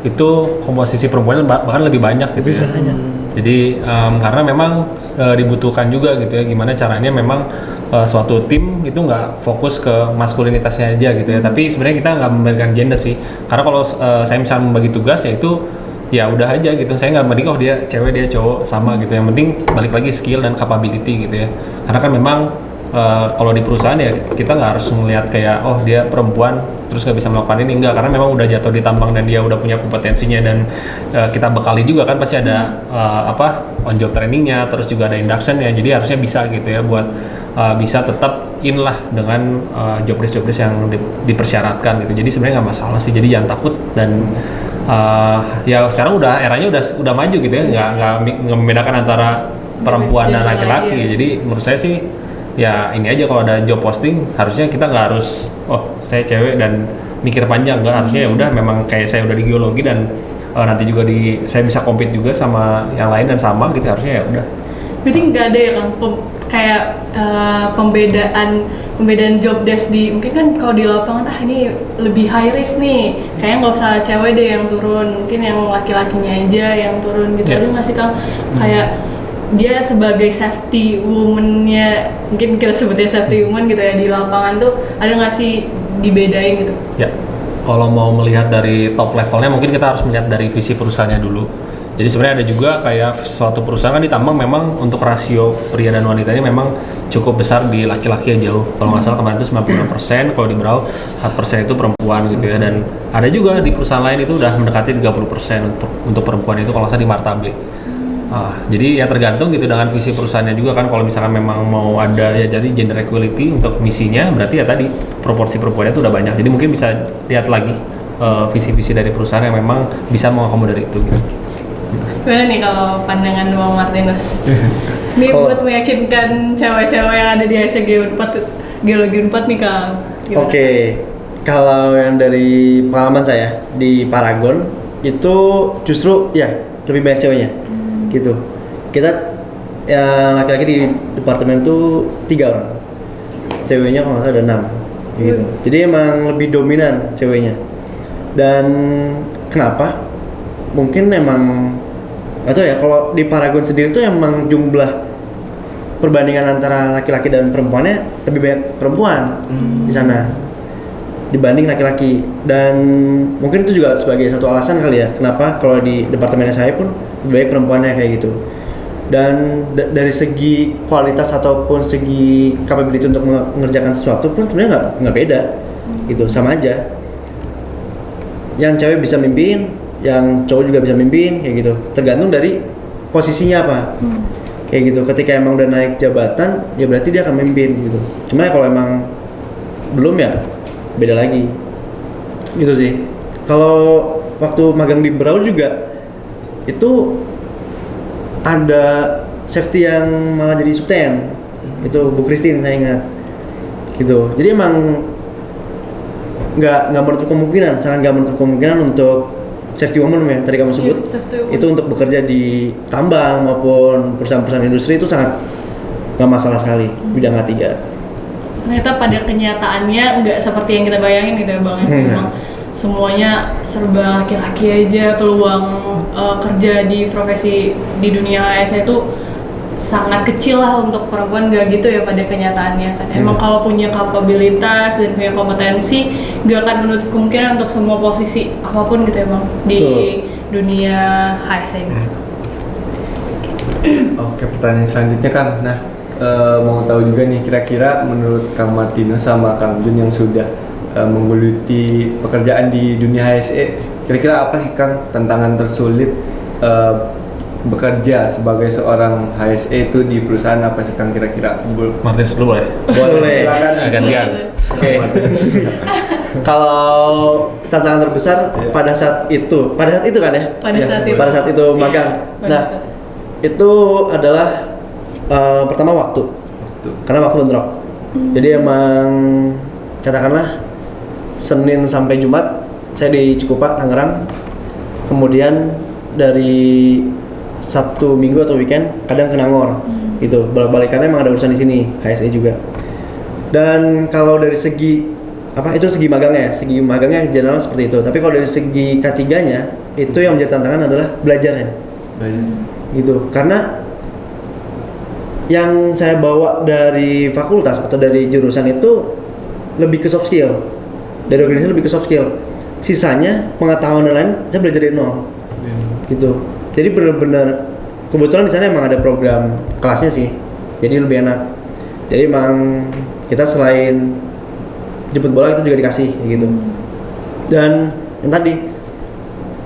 itu komposisi perempuan bahkan lebih banyak gitu ya. Jadi karena memang dibutuhkan juga gitu ya, gimana caranya memang suatu tim itu nggak fokus ke maskulinitasnya aja gitu ya, tapi sebenarnya kita nggak memberikan gender sih. Karena kalau saya misalnya membagi tugas ya itu ya udah aja gitu, saya nggak membagi dia cewek dia cowok sama gitu, yang penting balik lagi skill dan capability gitu ya. Karena kan memang kalau di perusahaan ya kita nggak harus melihat kayak oh dia perempuan terus nggak bisa melakukan ini, enggak, karena memang udah jatuh di tambang dan dia udah punya kompetensinya dan kita bekali juga kan pasti ada on job trainingnya, terus juga ada inductionnya, jadi harusnya bisa gitu ya buat bisa tetap in lah dengan job desk yang dipersyaratkan gitu. Jadi sebenarnya nggak masalah sih, jadi jangan takut. Dan ya sekarang eranya udah maju gitu ya, nggak membedakan antara perempuan dan Gender, laki-laki. iya. Jadi menurut saya sih ya ini aja, kalau ada job posting harusnya kita nggak harus saya cewek dan mikir panjang, nggak, harusnya ya udah memang kayak saya udah di geologi dan nanti juga saya bisa compete juga sama yang lain dan sama gitu, harusnya ya udah. Berarti nggak ada ya Kang kayak pembedaan job desk di, mungkin kan kalau di lapangan ini lebih high risk nih, kayaknya nggak usah cewek deh yang turun, mungkin yang laki-lakinya aja yang turun gitu. Yeah. Ada nggak sih Kang kayak dia sebagai safety woman-nya, mungkin kita sebutnya safety woman gitu ya, di lapangan tuh ada nggak sih dibedain gitu? Ya, kalau mau melihat dari top levelnya mungkin kita harus melihat dari visi perusahaannya dulu. Jadi sebenarnya ada juga kayak suatu perusahaan kan di tambang memang untuk rasio pria dan wanitanya memang cukup besar di laki-laki yang jauh. Kalau nggak salah kemarin itu 96%, kalau di Brau 4% itu perempuan gitu ya. Dan ada juga di perusahaan lain itu udah mendekati 30% untuk perempuan itu kalau nggak salah di Martabe. Jadi ya tergantung gitu dengan visi perusahaannya juga kan. Kalau misalkan memang mau ada ya jadi gender equality untuk misinya, berarti ya tadi proporsi perempuannya itu udah banyak. Jadi mungkin bisa lihat lagi visi-visi dari perusahaan yang memang bisa mengakomodir itu gitu. Gimana nih kalau pandangan Bang Martinus? Ini buat meyakinkan cewek-cewek yang ada di HSG Geologi Unpad nih Kang. Gimana? Oke, kalau yang dari pengalaman saya di Paragon itu justru ya lebih banyak ceweknya, gitu. Kita yang laki-laki di departemen itu 3 orang, ceweknya kalau nggak salah ada 6, gitu. Jadi emang lebih dominan ceweknya. Dan kenapa? Mungkin emang atau ya kalau di Paragon sendiri tuh emang jumlah perbandingan antara laki-laki dan perempuannya lebih banyak perempuan di sana dibanding laki-laki, dan mungkin itu juga sebagai satu alasan kali ya kenapa kalau di departemennya saya pun lebih banyak perempuannya kayak gitu. Dan dari segi kualitas ataupun segi capability untuk mengerjakan sesuatu pun sebenarnya nggak beda gitu, sama aja. Yang cewek bisa mimpin, yang cowok juga bisa mimpin kayak gitu, tergantung dari posisinya apa. Kayak gitu, ketika emang udah naik jabatan ya berarti dia akan mimpin gitu. Cuma ya kalau emang belum ya beda lagi gitu sih. Kalau waktu magang di Brau juga itu ada safety yang malah jadi subten, itu Bu Christine saya ingat gitu. Jadi emang nggak menutup kemungkinan, sangat nggak menutup kemungkinan untuk safety woman ya tadi kamu sebut, itu untuk bekerja di tambang maupun perusahaan-perusahaan industri itu sangat nggak masalah sekali bidang K3. Ternyata pada kenyataannya nggak seperti yang kita bayangin gitu ya Bang. Memang semuanya serba laki-laki aja, peluang kerja di profesi di dunia AS itu sangat kecil lah untuk perempuan, nggak gitu ya pada kenyataannya kan. Emang kalau punya kapabilitas dan punya kompetensi nggak akan menutup kemungkinan untuk semua posisi apapun gitu ya Bang di dunia HSE ini. Oke, pertanyaan selanjutnya Kang. Nah, mau tahu juga nih kira-kira menurut Kang Martinus sama Kang Jun yang sudah menggeluti pekerjaan di dunia HSE, kira-kira apa sih Kang tantangan tersulit bekerja sebagai seorang HSE itu di perusahaan apa sih Kang kira-kira? Martinus dulu boleh? Boleh. Silakan. Gantian. Oke. Kalau tantangan terbesar pada saat itu kan ya? Pada saat itu magang. Nah, itu adalah pertama waktu. Karena waktu bentrok. Jadi emang katakanlah Senin sampai Jumat saya di Cikupa, Tangerang. Kemudian dari Sabtu, Minggu atau weekend kadang ke Nangor. Gitu. Balik-balikannya emang ada urusan di sini, HSE juga. Dan kalau dari segi itu segi magangnya general seperti itu. Tapi kalau dari segi K3-nya itu yang menjadi tantangan adalah belajarnya. Gitu. Karena yang saya bawa dari fakultas atau dari jurusan itu lebih ke soft skill. Dari organisasi lebih ke soft skill. Sisanya pengetahuan dan lain saya belajar dari nol. Gitu. Jadi benar-benar kebetulan di sana emang ada program kelasnya sih. Jadi lebih enak. Jadi emang kita selain jemput bola kita juga dikasih gitu. Dan yang tadi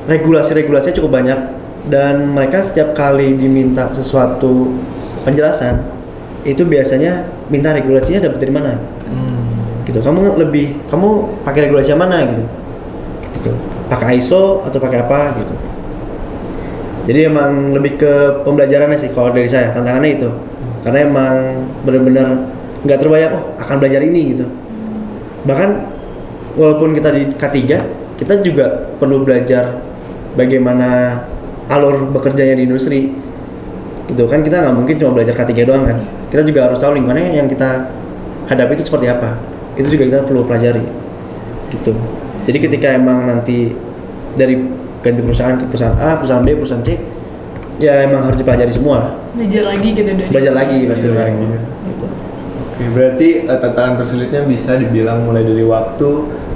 regulasinya cukup banyak, dan mereka setiap kali diminta sesuatu penjelasan itu biasanya minta regulasinya dapat dari mana gitu. Kamu pakai regulasi yang mana gitu, pakai ISO atau pakai apa gitu. Jadi emang lebih ke pembelajarannya sih kalau dari saya, tantangannya itu. Karena emang benar-benar nggak terbayang akan belajar ini gitu. Bahkan walaupun kita di K3, kita juga perlu belajar bagaimana alur bekerjanya di industri. Gitu kan, kita nggak mungkin cuma belajar K3 doang kan. Kita juga harus tahu lingkungannya yang kita hadapi itu seperti apa. Itu juga kita perlu pelajari. Gitu. Jadi ketika emang nanti dari ganti perusahaan ke perusahaan A, perusahaan B, perusahaan C, ya emang harus dipelajari semua. Belajar lagi gitu dari. Belajar lagi pasti Belajar lagi. gitu. Oke, berarti tantangan tersulitnya bisa dibilang mulai dari waktu,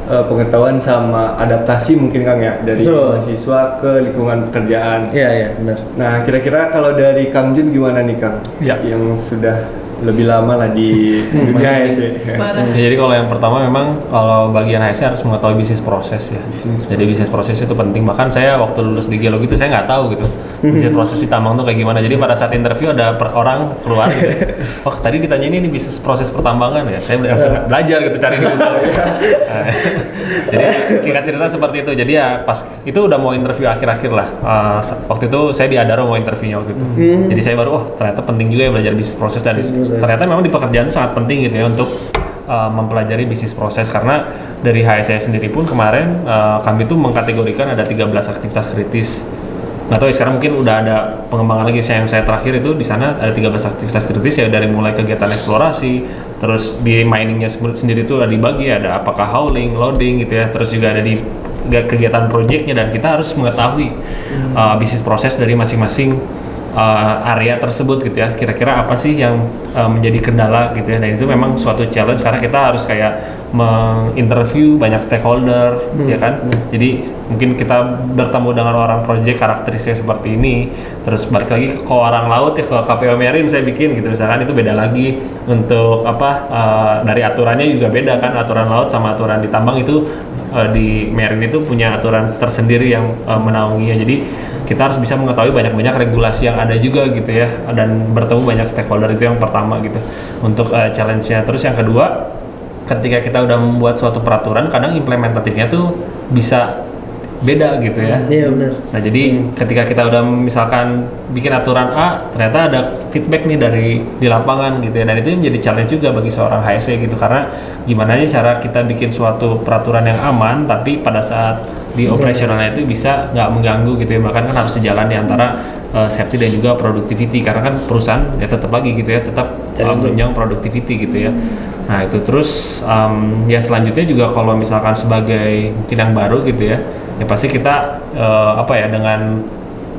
pengetahuan sama adaptasi mungkin Kang ya, dari Betul. mahasiswa ke lingkungan pekerjaan. Iya benar. Nah, kira-kira kalau dari Kang Jun gimana nih Kang? Ya. Yang sudah lebih lama lah di dunia HSE. Parah. Ya, jadi kalau yang pertama memang kalau bagian HSE harus mengetahui bisnis proses ya. Jadi bisnis proses itu penting. Bahkan saya waktu lulus di geologi itu saya nggak tahu gitu bisnis proses di tambang tuh kayak gimana. Jadi pada saat interview ada orang keluar gitu. Oh tadi ditanya ini bisnis proses pertambangan ya. Saya langsung belajar gitu cari di Google. Nah, jadi singkat cerita seperti itu. Jadi ya pas itu udah mau interview akhir-akhir lah. Waktu itu saya di Adaro mau interviewnya waktu itu. Jadi saya baru ternyata penting juga ya belajar bisnis proses dan ternyata memang di pekerjaan sangat penting gitu ya untuk mempelajari bisnis proses karena dari HSE sendiri pun kemarin kami tuh mengkategorikan ada 13 aktivitas kritis. Nggak tahu ya sekarang mungkin udah ada pengembangan lagi yang saya terakhir itu di sana ada 13 aktivitas kritis ya dari mulai kegiatan eksplorasi, terus di miningnya sendiri itu ada dibagi ada apakah hauling, loading gitu ya, terus juga ada di kegiatan proyeknya dan kita harus mengetahui bisnis proses dari masing-masing area tersebut gitu ya, kira-kira apa sih yang menjadi kendala gitu ya, dan itu memang suatu challenge karena kita harus kayak menginterview banyak stakeholder ya kan, jadi mungkin kita bertemu dengan orang project karakteristiknya seperti ini, terus balik lagi ke orang laut ya, ke KPO Marine saya bikin gitu misalkan, itu beda lagi untuk dari aturannya juga beda kan, aturan laut sama aturan di tambang itu di Marine itu punya aturan tersendiri yang menaunginya, jadi kita harus bisa mengetahui banyak-banyak regulasi yang ada juga gitu ya, dan bertemu banyak stakeholder, itu yang pertama gitu untuk challenge-nya. Terus yang kedua, ketika kita udah membuat suatu peraturan, kadang implementatifnya tuh bisa beda gitu ya. Iya benar. Nah jadi ketika kita udah misalkan bikin aturan A, ternyata ada feedback nih di lapangan gitu ya, dan itu menjadi challenge juga bagi seorang HSE gitu, karena gimana cara kita bikin suatu peraturan yang aman tapi pada saat di operasionalnya itu bisa nggak mengganggu gitu ya, bahkan kan harus sejalan di antara safety dan juga productivity, karena kan perusahaan ya tetap lagi gitu ya, tetap menunjang productivity gitu ya. Nah itu terus ya selanjutnya juga kalau misalkan sebagai mungkin yang baru gitu ya pasti kita dengan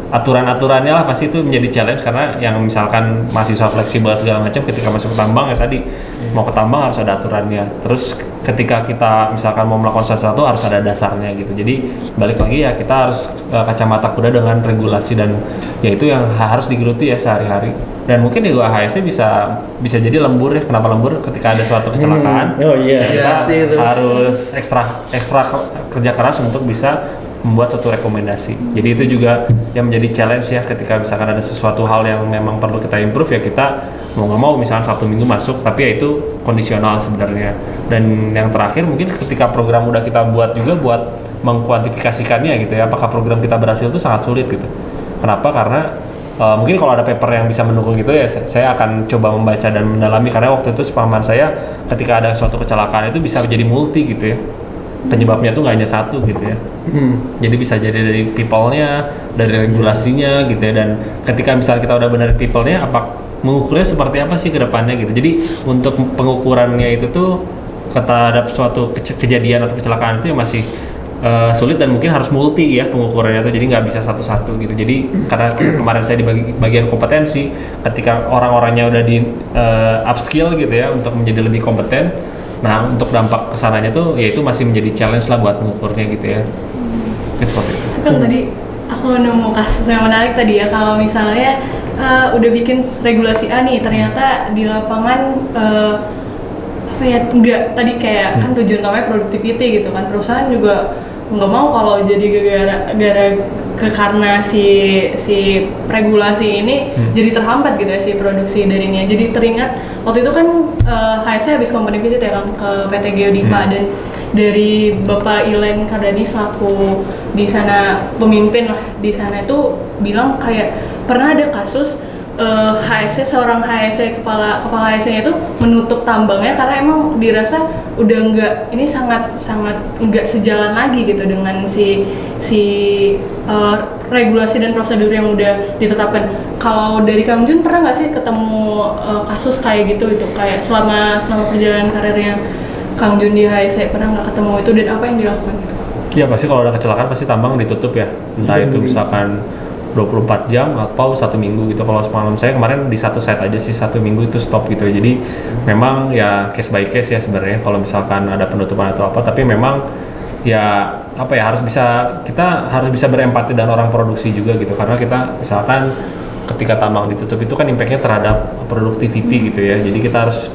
aturan-aturannya lah pasti itu menjadi challenge, karena yang misalkan mahasiswa fleksibel segala macam ketika masuk ke tambang ya tadi mau ke tambang harus ada aturannya, terus ketika kita misalkan mau melakukan sesuatu harus ada dasarnya gitu, jadi balik lagi ya kita harus kacamata kuda dengan regulasi, dan ya itu yang harus digeluti ya sehari-hari. Dan mungkin juga HSE bisa jadi lembur ya. Kenapa lembur? Ketika ada suatu kecelakaan, Oh iya, kita pasti itu. harus ekstra kerja keras untuk bisa membuat suatu rekomendasi. Jadi itu juga yang menjadi challenge ya, ketika misalkan ada sesuatu hal yang memang perlu kita improve ya kita mau nggak mau misalkan Sabtu Minggu masuk, tapi ya itu kondisional sebenarnya. Dan yang terakhir mungkin ketika program udah kita buat juga buat mengkuantifikasikannya gitu ya, apakah program kita berhasil itu sangat sulit gitu. Kenapa? Karena mungkin kalau ada paper yang bisa mendukung gitu ya saya akan coba membaca dan mendalami, karena waktu itu sepemahaman saya ketika ada suatu kecelakaan itu bisa jadi multi gitu ya, penyebabnya tuh nggak hanya satu gitu ya. Jadi bisa jadi dari people-nya, dari regulasinya gitu ya, dan ketika misalnya kita udah benar people-nya, mengukurnya seperti apa sih ke depannya gitu. Jadi untuk pengukurannya itu tuh terhadap suatu kejadian atau kecelakaan itu ya masih sulit, dan mungkin harus multi ya pengukurannya tuh, jadi nggak bisa satu-satu gitu. Jadi karena kemarin saya di bagian kompetensi, ketika orang-orangnya udah di upskill gitu ya untuk menjadi lebih kompeten, nah untuk dampak kesananya tuh ya itu masih menjadi challenge lah buat mengukurnya gitu ya. Seperti itu. Kan tadi aku nemu kasus yang menarik tadi ya, kalau misalnya udah bikin regulasi A nih, ternyata di lapangan enggak, tadi kayak kan tujuan utamanya productivity gitu kan, perusahaan juga nggak mau kalau jadi karena si regulasi ini jadi terhambat gitu ya si produksi darinya. Jadi teringat waktu itu kan HSE habis company visit ya kan ke PT Geodipa, dan dari Bapak Ilen Kardani selaku di sana pemimpin lah di sana itu bilang kayak pernah ada kasus HSE, seorang HSE kepala HSE itu menutup tambangnya karena emang dirasa udah ini sangat nggak sejalan lagi gitu dengan si regulasi dan prosedur yang udah ditetapkan. Kalau dari Kang Jun pernah nggak sih ketemu kasus kayak gitu itu kayak selama perjalanan karirnya Kang Jun di HSE pernah nggak ketemu itu dan apa yang dilakukan gitu? Ya pasti kalau ada kecelakaan pasti tambang ditutup ya, entah itu misalkan 24 jam atau 1 minggu gitu. Kalau semalam saya kemarin di satu site aja sih 1 minggu itu stop gitu. Jadi memang ya case by case ya sebenarnya kalau misalkan ada penutupan atau apa. Tapi memang ya apa ya kita harus bisa berempati dengan orang produksi juga gitu. Karena kita misalkan ketika tambang ditutup itu kan impactnya terhadap productivity gitu ya. Jadi kita harus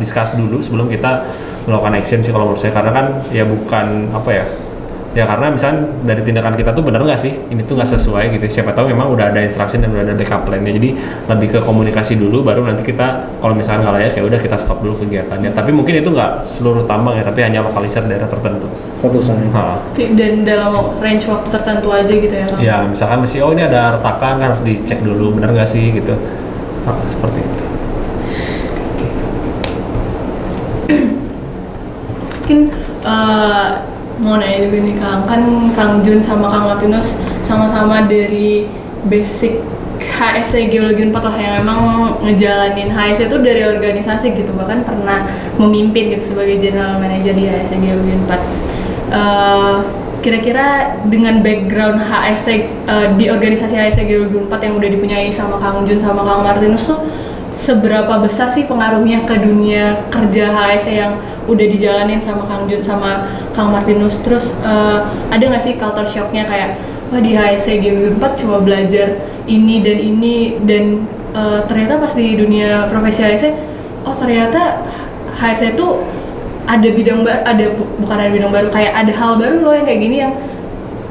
discuss dulu sebelum kita melakukan action sih kalau menurut saya. Karena kan ya bukan ya karena misalnya dari tindakan kita tuh benar nggak sih ini tuh nggak sesuai gitu, siapa tahu memang udah ada instruction dan udah ada backup plan-nya. Jadi lebih ke komunikasi dulu baru nanti kita kalau misalnya nggak layak ya udah kita stop dulu kegiatannya. Tapi mungkin itu nggak seluruh tambang ya, tapi hanya lokalisir daerah tertentu Satu site. Dan dalam range waktu tertentu aja gitu ya Kang? Ya misalkan masih ini ada retakan kan harus dicek dulu benar nggak sih gitu, seperti itu. Mungkin mau nanya juga nih Kang, kan Kang Jun sama Kang Martinus sama-sama dari basic HSE Geologi 4 lah yang emang ngejalanin HSE itu dari organisasi gitu, bahkan pernah memimpin gitu sebagai general manager di HSE Geologi 4. Kira-kira dengan background HSE di organisasi HSE Geologi 4 yang udah dipunyai sama Kang Jun sama Kang Martinus tuh seberapa besar sih pengaruhnya ke dunia kerja HSE yang udah dijalanin sama Kang Jun sama Kang Martinus? Terus ada nggak sih culture shocknya kayak wah di HSE Geologi 4 cuma belajar ini dan ternyata pas di dunia profesi HSE ternyata HSE itu ada bidang baru, bukan ada bidang baru, kayak ada hal baru loh yang kayak gini yang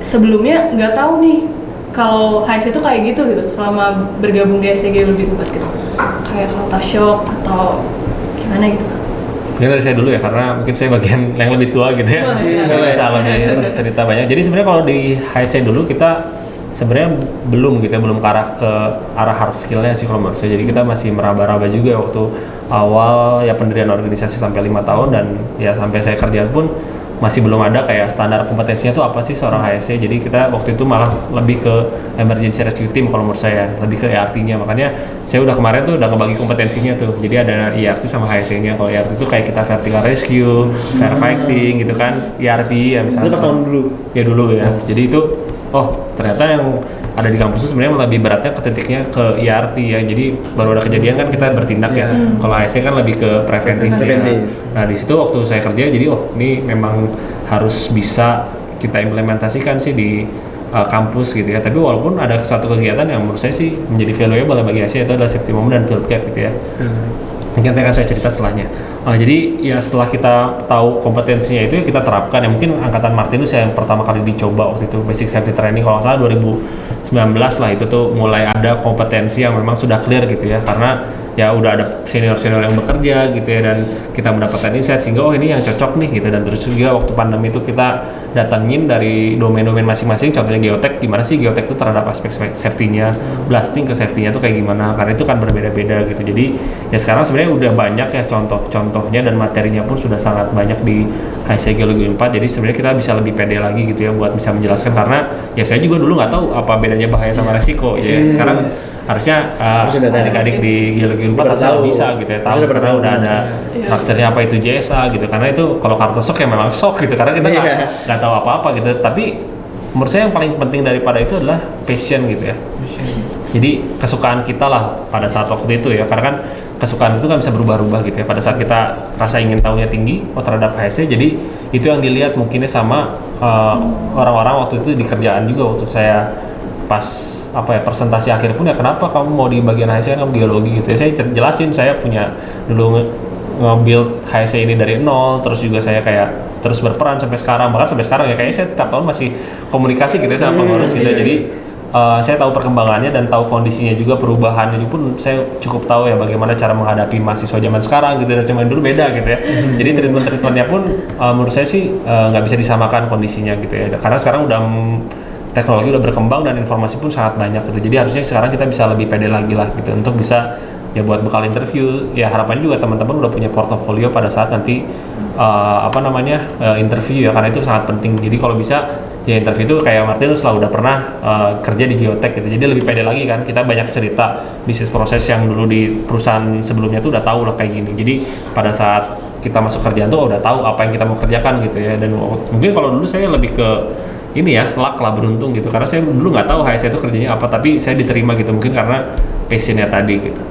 sebelumnya nggak tahu nih kalau HSE itu kayak gitu selama bergabung di HSE Geologi 4 gitu, kayak culture shock atau gimana gitu. Mungkin dari saya dulu ya, karena mungkin saya bagian yang lebih tua gitu ya. Boleh. Bisa lebih cerita banyak. Jadi sebenarnya kalau di HSE dulu kita sebenarnya belum ke arah hard skill-nya sih kalau menurut saya. Jadi kita masih meraba-raba juga waktu awal ya pendirian organisasi sampai 5 tahun dan ya sampai saya kerja pun masih belum ada kayak standar kompetensinya tuh apa sih seorang HSE. Jadi kita waktu itu malah lebih ke emergency rescue team kalau menurut saya, lebih ke ERT-nya. Makanya saya udah kemarin tuh udah ngebagi kompetensinya tuh. Jadi ada ERT sama HSE-nya. Kalau ERT itu kayak kita vertical rescue, firefighting gitu kan. ERP ya misalnya. Itu pas tahun dulu. Ya dulu ya. Jadi itu ternyata yang ada di kampus itu sebenarnya lebih beratnya ke titiknya ke ERT ya. Jadi baru ada kejadian kan kita bertindak ya. Kalau HSE kan lebih ke preventif. Nah di situ waktu saya kerja jadi ini memang harus bisa kita implementasikan sih di kampus gitu ya. Tapi walaupun ada satu kegiatan yang menurut saya sih menjadi valuable bagi HSE itu adalah safety moment dan field guide gitu ya. Mungkin akan saya cerita setelahnya. Jadi ya setelah kita tahu kompetensinya itu kita terapkan ya, mungkin angkatan Martinus yang pertama kali dicoba waktu itu basic safety training kalau nggak salah 2019 lah itu tuh mulai ada kompetensi yang memang sudah clear gitu ya, karena ya udah ada senior yang bekerja gitu ya dan kita mendapatkan insight sehingga ini yang cocok nih gitu. Dan terus juga waktu pandemi itu kita datengin dari domain-domain masing-masing, contohnya geotek, gimana sih geotek itu terhadap aspek safety-nya, blasting ke safety-nya tuh kayak gimana, karena itu kan berbeda-beda gitu. Jadi ya sekarang sebenarnya udah banyak ya contoh-contohnya dan materinya pun sudah sangat banyak di HSE Geologi 4. Jadi sebenarnya kita bisa lebih pede lagi gitu ya buat bisa menjelaskan, karena ya saya juga dulu nggak tahu apa bedanya bahaya sama resiko ya. Sekarang harusnya adik-adik di Geologi 4 harusnya bisa gitu ya, tahu karena udah ada strukturnya apa itu JSA gitu. Karena itu kalau kartu shock ya memang shock gitu, karena kita nggak tahu apa-apa gitu. Tapi menurut saya yang paling penting daripada itu adalah passion gitu ya. Jadi kesukaan kita lah pada saat waktu itu ya, karena kan kesukaan itu kan bisa berubah-ubah gitu ya. Pada saat kita rasa ingin tahunya tinggi terhadap HSE, jadi itu yang dilihat mungkinnya sama orang-orang waktu itu di kerjaan juga. Waktu saya pas presentasi akhir pun ya, kenapa kamu mau di bagian HSE, kamu geologi gitu ya. Saya jelasin saya punya dulu nge-build HSE ini dari nol, terus juga saya kayak terus berperan sampai sekarang, bahkan sampai sekarang ya kayaknya saya tiap tahun masih komunikasi gitu ya sama pengurus gitu. Jadi saya tahu perkembangannya dan tahu kondisinya juga, perubahannya pun saya cukup tahu ya bagaimana cara menghadapi mahasiswa zaman sekarang gitu dan zaman dulu beda gitu ya. Jadi treatmentnya pun menurut saya sih nggak bisa disamakan kondisinya gitu ya, karena sekarang udah teknologi udah berkembang dan informasi pun sangat banyak gitu. Jadi harusnya sekarang kita bisa lebih pede lagi lah gitu untuk bisa ya buat bekal interview. Ya harapannya juga teman-teman udah punya portofolio pada saat nanti interview ya, karena itu sangat penting. Jadi kalau bisa ya interview itu kayak Martinus lah udah pernah kerja di geotek gitu. Jadi lebih pede lagi kan, kita banyak cerita bisnis proses yang dulu di perusahaan sebelumnya tuh udah tahu lah kayak gini. Jadi pada saat kita masuk kerjaan tuh udah tahu apa yang kita mau kerjakan gitu ya. Dan mungkin kalau dulu saya lebih ke ini ya, luck lah, beruntung gitu, karena saya dulu nggak tahu HSE itu kerjanya apa, tapi saya diterima gitu, mungkin karena passionnya tadi gitu.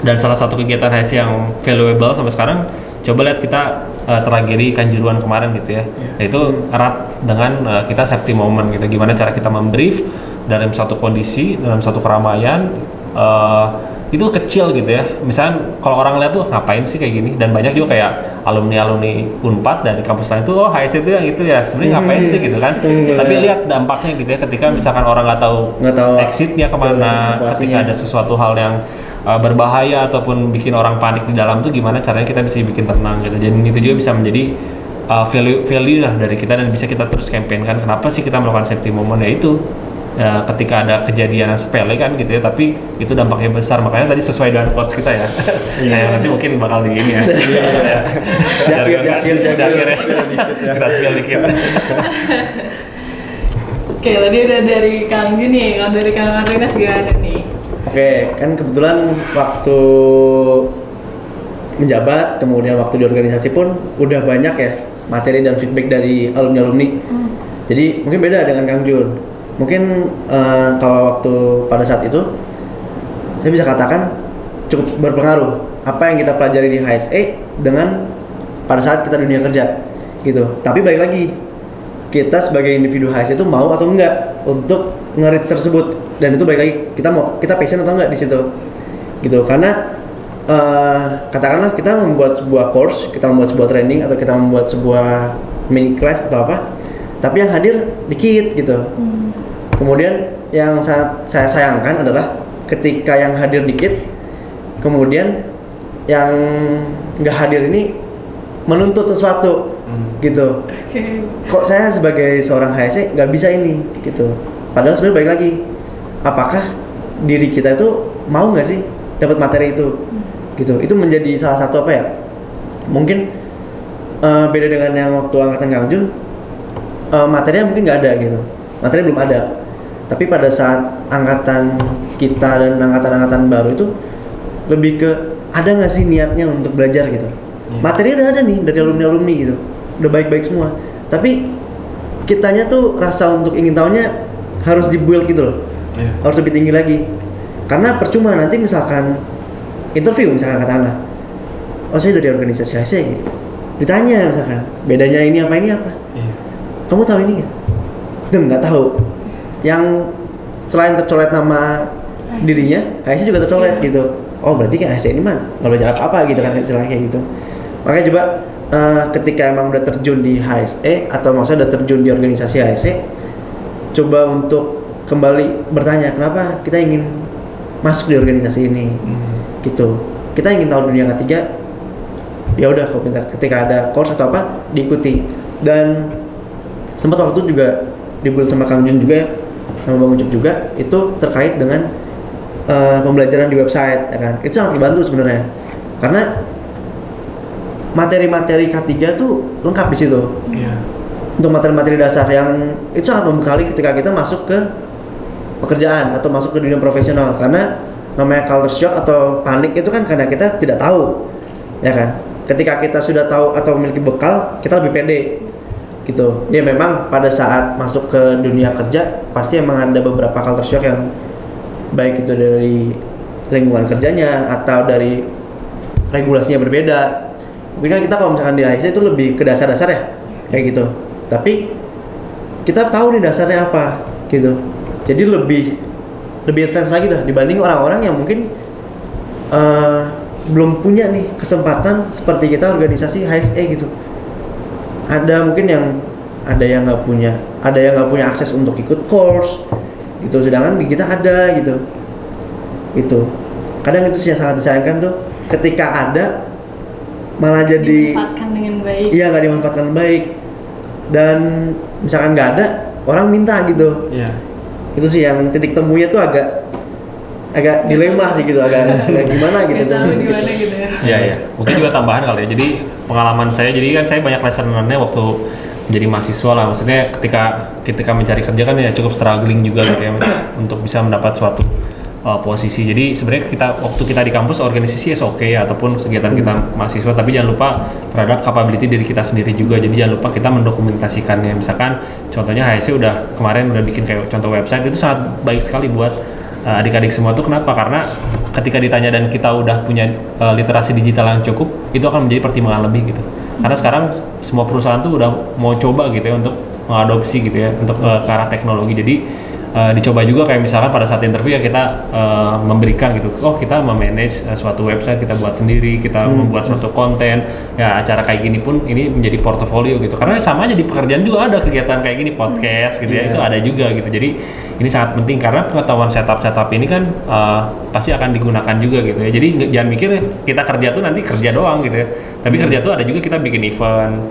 Dan salah satu kegiatan HSE yang valuable sampai sekarang, coba lihat kita tragedi Kanjuruhan kemarin gitu ya, itu erat dengan kita safety moment gitu, gimana cara kita membrief dalam satu kondisi, dalam satu keramaian, itu kecil gitu ya. Misalnya kalau orang lihat tuh ngapain sih kayak gini, dan banyak juga kayak alumni Unpad dari kampus lain tuh, oh HSE itu yang itu ya, sebenarnya ngapain sih gitu kan. Tapi lihat dampaknya gitu ya, ketika misalkan orang nggak tahu exitnya kemana, ketika ada sesuatu hal yang berbahaya ataupun bikin orang panik di dalam tuh, gimana caranya kita bisa bikin tenang gitu. Dan itu juga bisa menjadi value lah dari kita, dan bisa kita terus campaignkan kenapa sih kita melakukan safety moment. Ya itu ketika ada kejadian yang sepele kan gitu ya, tapi itu dampaknya besar. Makanya tadi sesuai dengan quotes kita ya. Nah, yang nanti mungkin bakal di ini ya. Jakir ya. Kita spill dikit. Oke, tadi udah dari Kang Jun nih, kalau dari Kang Martinus gimana nih? Oke, kan kebetulan waktu menjabat, kemudian waktu di organisasi pun udah banyak ya materi dan feedback dari alumni-alumni. Jadi mungkin beda dengan Kang Jun. Mungkin kalau waktu pada saat itu saya bisa katakan cukup berpengaruh apa yang kita pelajari di HSE dengan pada saat kita dunia kerja gitu. Tapi balik lagi, kita sebagai individu HSE itu mau atau enggak untuk nge-reach tersebut, dan itu balik lagi kita passion atau enggak di situ gitu. Karena katakanlah kita membuat sebuah course, kita membuat sebuah training, atau kita membuat sebuah mini class atau apa, tapi yang hadir dikit gitu. Kemudian yang sangat saya sayangkan adalah ketika yang hadir dikit, kemudian yang nggak hadir ini menuntut sesuatu gitu. Kok saya sebagai seorang HSE nggak bisa ini gitu. Padahal sebenarnya balik lagi, apakah diri kita itu mau nggak sih dapat materi itu gitu. Itu menjadi salah satu apa ya, mungkin beda dengan yang waktu angkatan Kang Jun, materinya mungkin nggak ada gitu, materi belum ada. Tapi pada saat angkatan kita dan angkatan-angkatan baru itu lebih ke ada nggak sih niatnya untuk belajar gitu. Materi udah ada nih dari alumni gitu, udah baik-baik semua, tapi kitanya tuh rasa untuk ingin tahunya harus dibuild gitu loh, harus lebih tinggi lagi. Karena percuma nanti misalkan interview, misalkan katakanlah, oh saya dari organisasi HSE gitu, ditanya misalkan bedanya ini apa, kamu tahu ini nggak? Nggak tahu. Yang selain tercoret nama dirinya, HSE juga tercoret gitu. Oh berarti kan HSE ini mah nggak belajar apa gitu kan, istilahnya kayak gitu. Makanya coba ketika emang udah terjun di HSE atau maksudnya udah terjun di organisasi HSE, coba untuk kembali bertanya kenapa kita ingin masuk di organisasi ini gitu. Kita ingin tahu dunia ketiga, ya udah ketika ada course atau apa diikuti. Dan sempat waktu itu juga dibuat sama Kang Jun juga, sama Bang Ucup juga, itu terkait dengan pembelajaran di website ya kan. Itu sangat dibantu sebenarnya, karena materi-materi K3 tuh lengkap di situ. Untuk materi-materi dasar yang itu sangat membekali ketika kita masuk ke pekerjaan atau masuk ke dunia profesional. Karena namanya culture shock atau panik itu kan karena kita tidak tahu ya kan. Ketika kita sudah tahu atau memiliki bekal, kita lebih pede gitu. Ya memang pada saat masuk ke dunia kerja pasti emang ada beberapa culture shock yang baik itu dari lingkungan kerjanya atau dari regulasinya berbeda. Mungkin kan kita kalau misalkan di HSE itu lebih ke dasar-dasar ya kayak gitu. Tapi kita tahu nih dasarnya apa gitu. Jadi lebih advance lagi dah dibanding orang-orang yang mungkin belum punya nih kesempatan seperti kita organisasi HSE gitu. Ada mungkin yang nggak punya akses untuk ikut course gitu, sedangkan di kita ada gitu. Itu kadang itu sih yang sangat disayangkan tuh, ketika ada malah jadi dimanfaatkan dengan baik. iya nggak dimanfaatkan baik, dan misalkan nggak ada orang minta gitu. Iya. Itu sih yang titik temunya tuh agak dilema sih gitu, agak gimana gitu. Nggak tahu gimana gitu ya. Iya iya. Mungkin juga tambahan kali ya. Jadi pengalaman saya, jadi kan saya banyak lesson learn-nya waktu jadi mahasiswa lah. Maksudnya ketika mencari kerja kan ya cukup struggling juga gitu ya untuk bisa mendapat suatu posisi. Jadi sebenarnya waktu kita di kampus organisasi oke ya, ataupun kegiatan kita mahasiswa, tapi jangan lupa terhadap capability diri kita sendiri juga. Jadi jangan lupa kita mendokumentasikannya. Misalkan contohnya HSC kemarin udah bikin kayak contoh website, itu sangat baik sekali buat adik-adik semua tuh. Kenapa? Karena ketika ditanya dan kita udah punya literasi digital yang cukup, itu akan menjadi pertimbangan lebih gitu. Karena sekarang semua perusahaan tuh udah mau coba gitu ya untuk mengadopsi gitu ya untuk ke arah teknologi. Jadi dicoba juga kayak misalkan pada saat interview ya kita memberikan gitu, kita memanage suatu website, kita buat sendiri, kita membuat suatu konten ya, acara kayak gini pun ini menjadi portofolio gitu. Karena sama aja di pekerjaan juga ada kegiatan kayak gini, podcast gitu ya, itu ada juga gitu. Jadi ini sangat penting karena pengetahuan setup ini kan pasti akan digunakan juga gitu ya. Jadi jangan mikir kita kerja tuh nanti kerja doang gitu ya, tapi kerja tuh ada juga kita bikin event,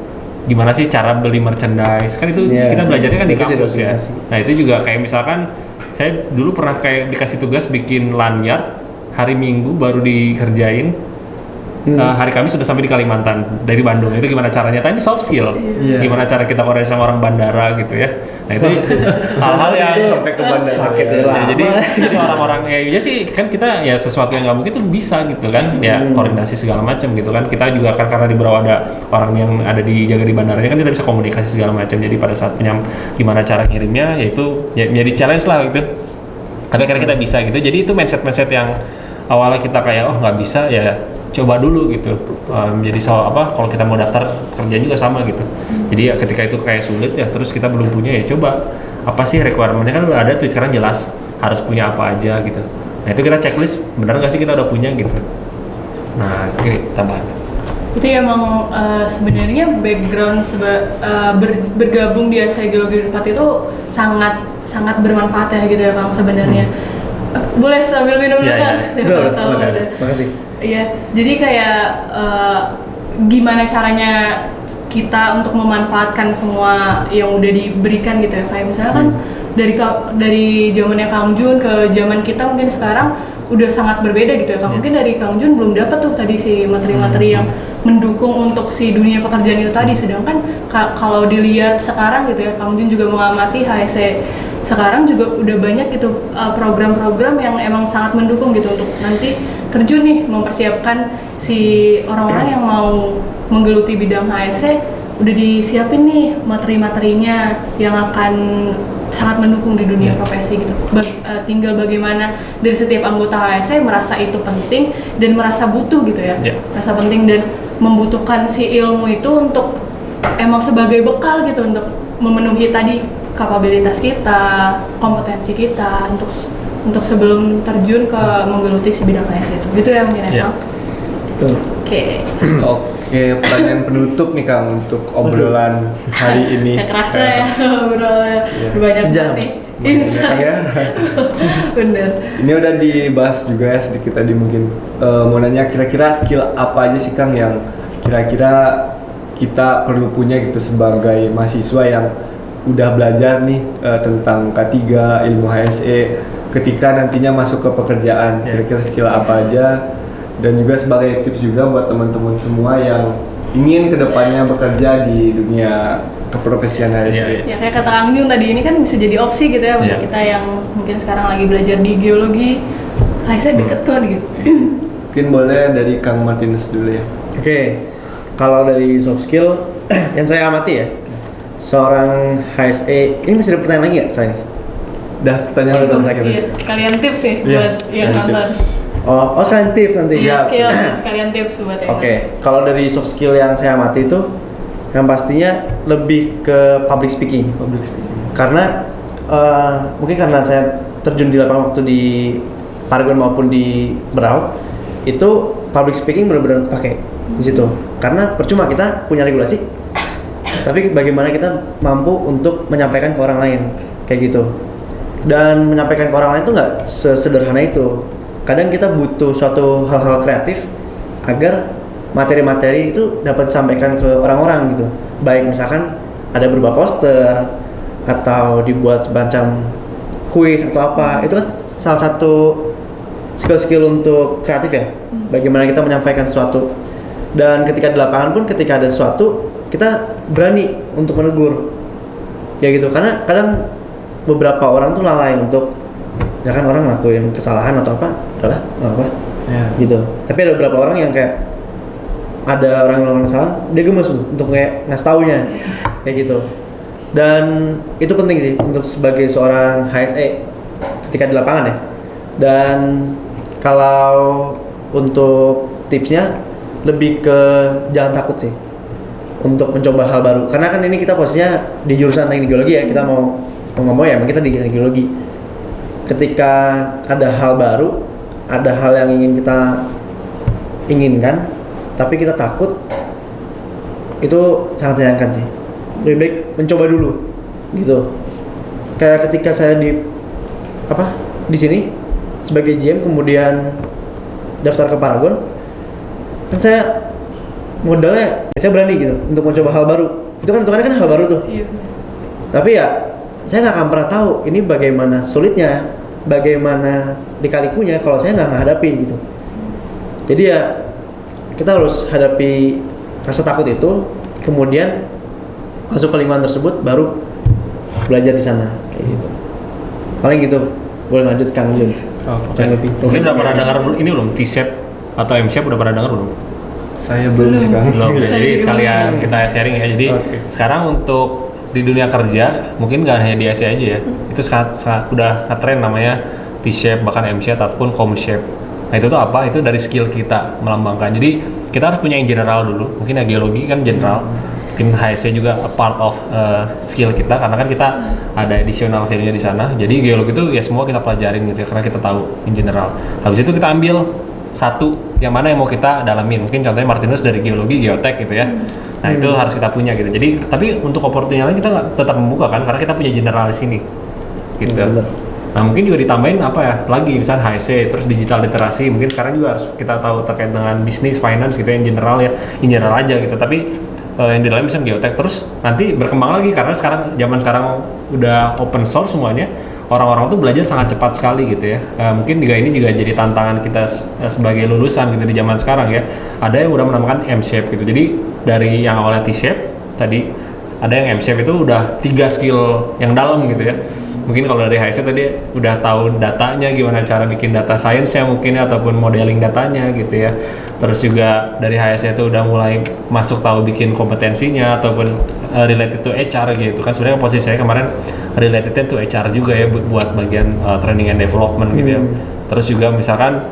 gimana sih cara beli merchandise, kan itu kita belajarnya kan di kampus ya. Nah itu juga kayak misalkan saya dulu pernah kayak dikasih tugas bikin lanyard, hari Minggu baru dikerjain, hari Kamis sudah sampai di Kalimantan dari Bandung. Itu gimana caranya? Tapi soft skill, gimana cara kita koordinasi sama orang bandara gitu ya. Nah itu hal-hal yang Sampai ke bandara. Paketnya lama. jadi orang-orang ya sih kan kita ya sesuatu yang nggak mungkin itu bisa gitu kan ya, koordinasi segala macam gitu kan. Kita juga kan karena di bawah ada orang yang ada jaga di bandaranya kan, kita bisa komunikasi segala macam. Jadi pada saat gimana cara ngirimnya, yaitu ya menjadi challenge lah gitu. Tapi akhirnya kita bisa gitu. Jadi itu mindset yang awalnya kita kayak nggak bisa ya, coba dulu gitu. Jadi kalau kita mau daftar kerja juga sama gitu. Jadi ya ketika itu kayak sulit ya, terus kita belum punya ya coba apa sih requirement-nya, kan udah ada tuh sekarang jelas harus punya apa aja gitu. Nah itu kita checklist, benar nggak sih kita udah punya gitu. Nah ini tambahan. Itu emang sebenarnya background bergabung di HSC Geologi Unpad itu sangat bermanfaat ya gitu ya Kang sebenarnya. Boleh sambil minum dulu kan? Makasih. Iya, jadi kayak gimana caranya kita untuk memanfaatkan semua yang udah diberikan gitu ya. Kayak misalnya kan dari zamannya Kang Jun ke zaman kita mungkin sekarang udah sangat berbeda gitu ya. Mungkin dari Kang Jun belum dapat tuh tadi si materi-materi yang mendukung untuk si dunia pekerjaan itu tadi. Sedangkan kalau dilihat sekarang gitu ya, Kang Jun juga mengamati HSC sekarang juga udah banyak gitu program-program yang emang sangat mendukung gitu untuk nanti terjun nih mempersiapkan si orang-orang yang mau menggeluti bidang HSC, udah disiapin nih materi-materinya yang akan sangat mendukung di dunia profesi gitu. Tinggal bagaimana dari setiap anggota HSC merasa itu penting dan merasa butuh gitu ya, merasa penting dan membutuhkan si ilmu itu untuk emang sebagai bekal gitu untuk memenuhi tadi kapabilitas kita, kompetensi kita untuk sebelum terjun ke menggeluti si bidang HSC itu. Gitu ya mungkin ya. Oke. Oke, pertanyaan penutup nih Kang untuk obrolan hari ini. Kayak kerasa ya obrolannya banyak banget nih. Insight. Ya. Bener. Ini udah dibahas juga ya sedikit tadi, mungkin mau nanya kira-kira skill apa aja sih Kang yang kira-kira kita perlu punya gitu sebagai mahasiswa yang udah belajar nih tentang K3 ilmu HSE ketika nantinya masuk ke pekerjaan, kira-kira skill apa aja, dan juga sebagai tips juga buat teman-teman semua yang ingin kedepannya bekerja di dunia keprofesian HSE. Ya kayak kata Kang Jung tadi, ini kan bisa jadi opsi gitu ya untuk kita yang mungkin sekarang lagi belajar di geologi. HSE deket kok gitu. Mungkin boleh dari Kang Martinus dulu ya. Oke. Kalau dari soft skill yang saya amati ya, seorang HSE, ini masih ada pertanyaan lagi nggak setelah ini? Dah, pertanyaan udah terakhir. Iya, sekalian tips sih buat yang nonton. Oh sekalian tips nanti. Iya, skill sekalian tips buat yang Oke, kalau dari soft skill yang saya amati itu, yang pastinya lebih ke public speaking. Karena mungkin karena saya terjun di lapangan waktu di Paragon maupun di Berau, itu public speaking benar-benar pakai di situ. Karena percuma kita punya regulasi, tapi bagaimana kita mampu untuk menyampaikan ke orang lain kayak gitu. dan menyampaikan ke orang lain itu nggak sesederhana itu. Kadang kita butuh suatu hal-hal kreatif agar materi-materi itu dapat disampaikan ke orang-orang gitu. Baik misalkan ada berupa poster atau dibuat semacam kuis atau apa, itu kan salah satu skill-skill untuk kreatif ya. Bagaimana kita menyampaikan sesuatu. Dan ketika di lapangan pun ketika ada sesuatu kita berani untuk menegur. Ya gitu, karena kadang beberapa orang tuh lalai untuk ya kan orang ngelakuin kesalahan atau apa, udahlah nggak apa Ya. gitu. Tapi ada beberapa orang yang kayak ada orang yang ngelakuin kesalahan, dia gemes untuk kayak ngasih taunya kayak gitu. Dan itu penting sih untuk sebagai seorang HSE ketika di lapangan ya. Dan kalau untuk tipsnya lebih ke jangan takut sih untuk mencoba hal baru, karena kan ini kita posisinya di jurusan teknik geologi ya, kita mau ngomong ya, kita di teknik geologi. Ketika ada hal baru, ada hal yang ingin kita inginkan, tapi kita takut, itu sangat disayangkan sih. Lebih baik mencoba dulu, gitu. Kayak ketika saya di sini sebagai GM, kemudian daftar ke Paragon, kan saya modalnya saya berani gitu untuk mencoba hal baru. Itu kan hitungannya kan hal baru tuh. Iya. Tapi ya saya nggak akan pernah tahu ini bagaimana sulitnya, bagaimana lika-likunya kalau saya nggak menghadapi gitu. Jadi ya kita harus hadapi rasa takut itu, kemudian masuk ke lingkungan tersebut, baru belajar di sana kayak gitu. Paling gitu. Boleh lanjut Kang Jun. Oke. Mungkin udah pernah dengar ini belum T-shape atau M-shape, udah pernah dengar belum? Saya belum sih Kang. Belum. Saya Jadi juga sekalian belum. kita sharing ya. Jadi Oke. sekarang untuk di dunia kerja mungkin nggak hanya di Asia aja ya. Itu udah ngetren namanya T-shape, bahkan M-shape ataupun C-shape. Nah itu tuh apa? Itu dari skill kita melambangkan. Jadi kita harus punya yang general dulu. Mungkin ya geologi kan general. Mungkin HSC juga a part of skill kita, karena kan kita ada additional value-nya di sana. Jadi geologi itu ya semua kita pelajarin gitu ya, karena kita tahu in general. Habis itu kita ambil satu yang mana yang mau kita dalamin. Mungkin contohnya Martinus dari geologi, geotek gitu ya. Nah itu harus kita punya gitu. Jadi tapi untuk opportunity lain kita nggak tetap membuka kan, karena kita punya general di sini gitu. Benar. Nah mungkin juga ditambahin apa ya lagi, misalnya HSC, terus digital literasi. Mungkin sekarang juga harus kita tahu terkait dengan bisnis, finance gitu yang general ya, in general aja gitu. Tapi yang di dalam misalnya geotek, terus nanti berkembang lagi karena zaman sekarang udah open source semuanya. Orang-orang tuh belajar sangat cepat sekali gitu ya. Mungkin juga ini juga jadi tantangan kita sebagai lulusan gitu di zaman sekarang ya. Ada yang udah menamakan M-shape gitu. Jadi dari yang awalnya T-shape tadi, ada yang M-shape itu udah 3 skill yang dalam gitu ya. Mungkin kalau dari HSC tadi udah tahu datanya, gimana cara bikin data science ya mungkin ya, ataupun modeling datanya gitu ya. Terus juga dari HSC itu udah mulai masuk tahu bikin kompetensinya ataupun related to HR gitu kan. Sebenarnya posisi saya kemarin related to HR juga ya buat bagian training and development gitu ya. Terus juga misalkan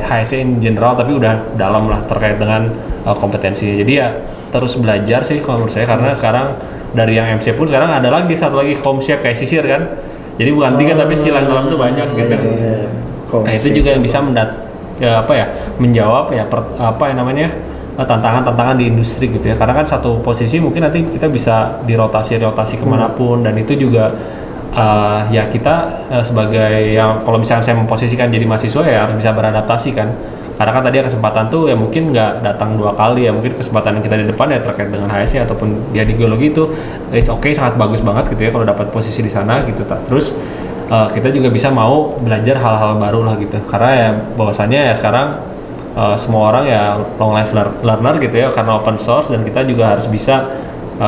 HSC in general tapi udah dalam lah terkait dengan kompetensinya. Jadi ya terus belajar sih kalau menurut saya, karena sekarang dari yang MC pun sekarang ada lagi satu lagi ComShape kayak sisir kan. Jadi bukan 3 tapi skill yang dalam tuh banyak gitu. Nah itu juga yang bisa menjawab ya tantangan-tantangan di industri gitu ya. Karena kan satu posisi mungkin nanti kita bisa dirotasi kemanapun, dan itu juga ya kita sebagai yang kalau misalnya saya memposisikan jadi mahasiswa ya harus bisa beradaptasi kan. Karena kan tadi kesempatan tuh ya mungkin nggak datang 2 kali ya, mungkin kesempatan yang kita di depan ya terkait dengan HSC ataupun dia di geologi itu sangat bagus banget gitu ya kalau dapat posisi di sana gitu. Terus kita juga bisa mau belajar hal-hal baru lah gitu, karena ya bahwasannya ya sekarang semua orang ya long life learner gitu ya, karena open source, dan kita juga harus bisa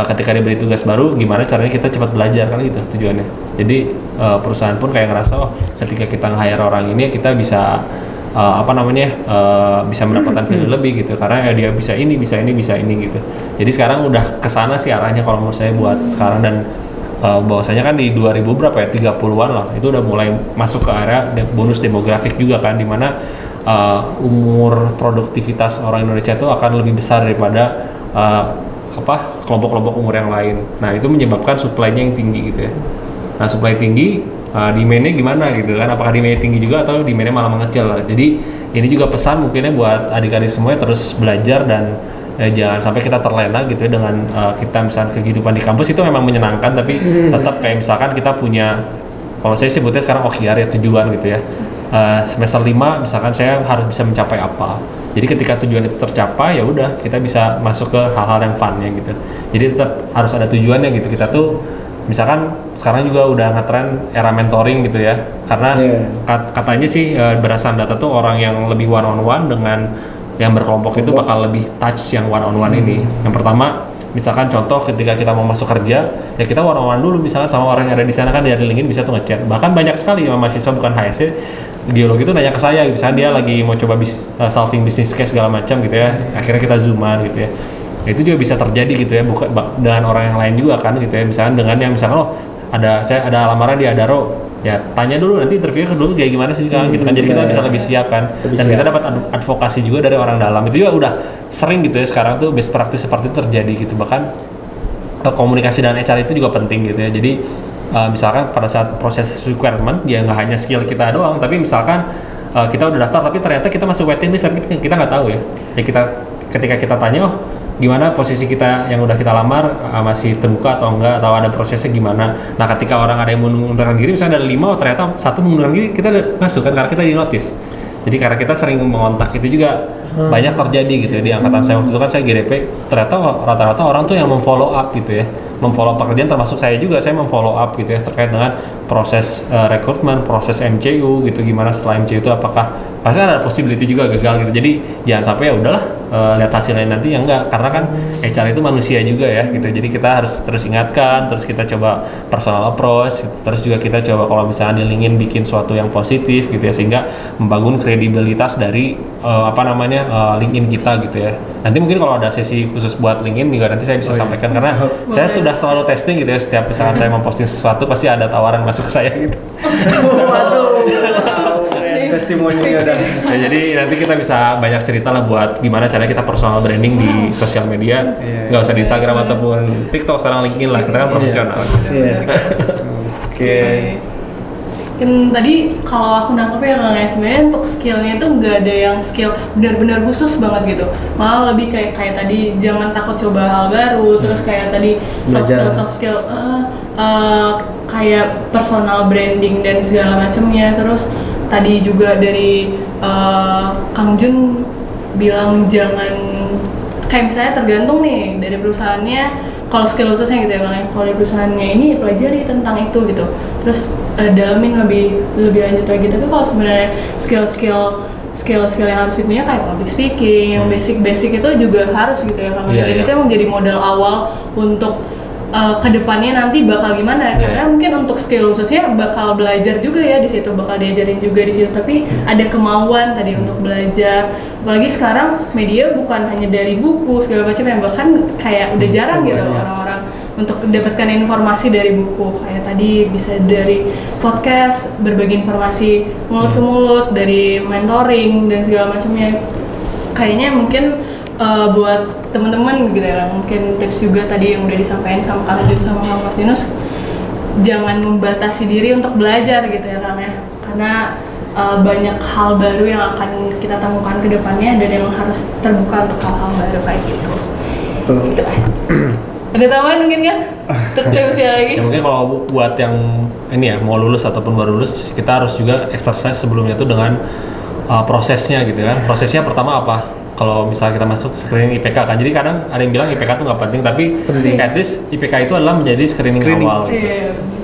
ketika diberi tugas baru gimana caranya kita cepat belajar kan gitu tujuannya. Jadi perusahaan pun kayak ngerasa ketika kita nge-hire orang ini kita bisa bisa mendapatkan value lebih gitu, karena ya dia bisa ini gitu. Jadi sekarang udah kesana sih arahnya kalau menurut saya buat sekarang, dan bahwasanya kan di 2000 berapa ya 30-an lah itu udah mulai masuk ke area bonus demografik juga kan, dimana umur produktivitas orang Indonesia itu akan lebih besar daripada kelompok-kelompok umur yang lain. Nah itu menyebabkan supply-nya yang tinggi gitu ya. Nah supply tinggi, demand-nya gimana gitu kan, apakah demand-nya tinggi juga atau demand-nya malah mengecil. Jadi ini juga pesan mungkinnya buat adik-adik semuanya terus belajar, dan jangan sampai kita terlena gitu ya dengan kita misalnya kehidupan di kampus itu memang menyenangkan, tapi tetap kayak misalkan kita punya Kalau saya sebutnya sekarang OKR ya, tujuan gitu ya. Semester 5 misalkan saya harus bisa mencapai apa. Jadi ketika tujuan itu tercapai ya udah kita bisa masuk ke hal-hal yang fun-nya gitu. Jadi tetap harus ada tujuannya gitu. Kita tuh misalkan sekarang juga udah ngetren era mentoring gitu ya. Karena katanya sih berdasarkan data tuh orang yang lebih one on one dengan yang berkelompok itu bakal lebih touch yang one on one ini. Yang pertama, misalkan contoh ketika kita mau masuk kerja, ya kita one on one dulu misalkan sama orang yang ada di sana kan dari LinkedIn bisa tuh ngechat. Bahkan banyak sekali mahasiswa bukan HSC geologi itu nanya ke saya, misalnya dia lagi mau coba solving business case segala macam gitu ya, akhirnya kita zooman gitu ya. Itu juga bisa terjadi gitu ya, bukan dengan orang yang lain juga kan gitu ya, misalnya dengan yang misalkan saya ada lamaran di Adaro, ya tanya dulu nanti interview dulu kayak gimana sih kan gitu kan, jadi kita bisa lebih siap kan, dan kita dapat advokasi juga dari orang dalam. Itu juga udah sering gitu ya sekarang tuh best practice seperti itu terjadi gitu. Bahkan komunikasi dengan HR itu juga penting gitu ya. Jadi misalkan pada saat proses requirement ya nggak hanya skill kita doang, tapi misalkan kita udah daftar tapi ternyata kita masuk waiting list, tapi kita nggak tahu ya ketika kita tanya gimana posisi kita yang udah kita lamar masih terbuka atau enggak, atau ada prosesnya gimana. Nah ketika orang ada yang mengundurkan diri misalnya ada 5 ternyata 1 mengundurkan diri, kita masuk kan karena kita di notice. Jadi karena kita sering mengontak itu juga banyak terjadi gitu ya di angkatan saya waktu itu kan saya GDP, ternyata rata-rata orang tuh yang memfollow up gitu ya, memfollow pekerjaan, termasuk saya juga, saya memfollow up gitu ya terkait dengan proses rekrutmen, proses MCU gitu, gimana setelah MCU itu apakah pasti ada possibility juga gagal gitu. Jadi jangan sampai ya udahlah lihat hasilnya nanti ya enggak, karena kan HR itu manusia juga ya gitu. Jadi kita harus terus ingatkan, terus kita coba personal approach gitu. Terus juga kita coba kalau misalnya di LinkedIn bikin suatu yang positif gitu ya, sehingga membangun kredibilitas dari LinkedIn kita gitu ya. Nanti mungkin kalau ada sesi khusus buat LinkedIn juga nanti saya bisa sampaikan, karena saya sudah selalu testing gitu ya, setiap misalkan saya memposting sesuatu pasti ada tawaran masuk ke saya gitu. Testimoni udah. Ya, jadi nanti kita bisa banyak cerita lah buat gimana caranya kita personal branding di sosial media. Nggak usah di Instagram ataupun TikTok, sekarang LinkedIn lah, kita kan profesional. Oke. Tadi kalau aku nangkep ya Kang, sebenarnya untuk skillnya itu nggak ada yang skill benar-benar khusus banget gitu, malah lebih kayak tadi jangan takut coba hal baru, terus kayak tadi soft skill kayak personal branding dan segala macamnya. Terus tadi juga dari Kang Jun bilang jangan kayak misalnya tergantung nih dari perusahaannya. Kalau skill khususnya gitu ya Bang, kalau di perusahaannya ini pelajari tentang itu gitu, terus dalamin lebih lanjut lagi. Tapi kalau sebenarnya skill yang harus dipunya kayak public speaking, yang basic itu juga harus gitu ya Kang. Dan itu emang jadi modal awal untuk kedepannya nanti bakal gimana, karena mungkin untuk skill khususnya bakal belajar juga ya di situ, bakal diajarin juga di situ, tapi ada kemauan tadi untuk belajar. Apalagi sekarang media bukan hanya dari buku segala macam, yang bahkan kayak udah jarang gitu orang-orang untuk mendapatkan informasi dari buku, kayak tadi bisa dari podcast, berbagi informasi mulut ke mulut, dari mentoring dan segala macamnya. Kayaknya mungkin buat teman-teman gitu ya, mungkin tips juga tadi yang udah disampaikan sama Kang Jun sama Kang Martinus, jangan membatasi diri untuk belajar gitu ya Kang ya, karena banyak hal baru yang akan kita temukan ke depannya dan yang harus terbuka untuk hal-hal baru kayak gitu. Gitu lah. Ada tambahan mungkin kan? Terus tipsnya lagi? Ya mungkin kalau buat yang ini ya mau lulus ataupun baru lulus, kita harus juga exercise sebelumnya tuh dengan prosesnya gitu kan. Prosesnya pertama apa? Kalau misalnya kita masuk screening IPK kan, jadi kadang ada yang bilang IPK tuh nggak penting, tapi at least IPK itu adalah menjadi screening awal.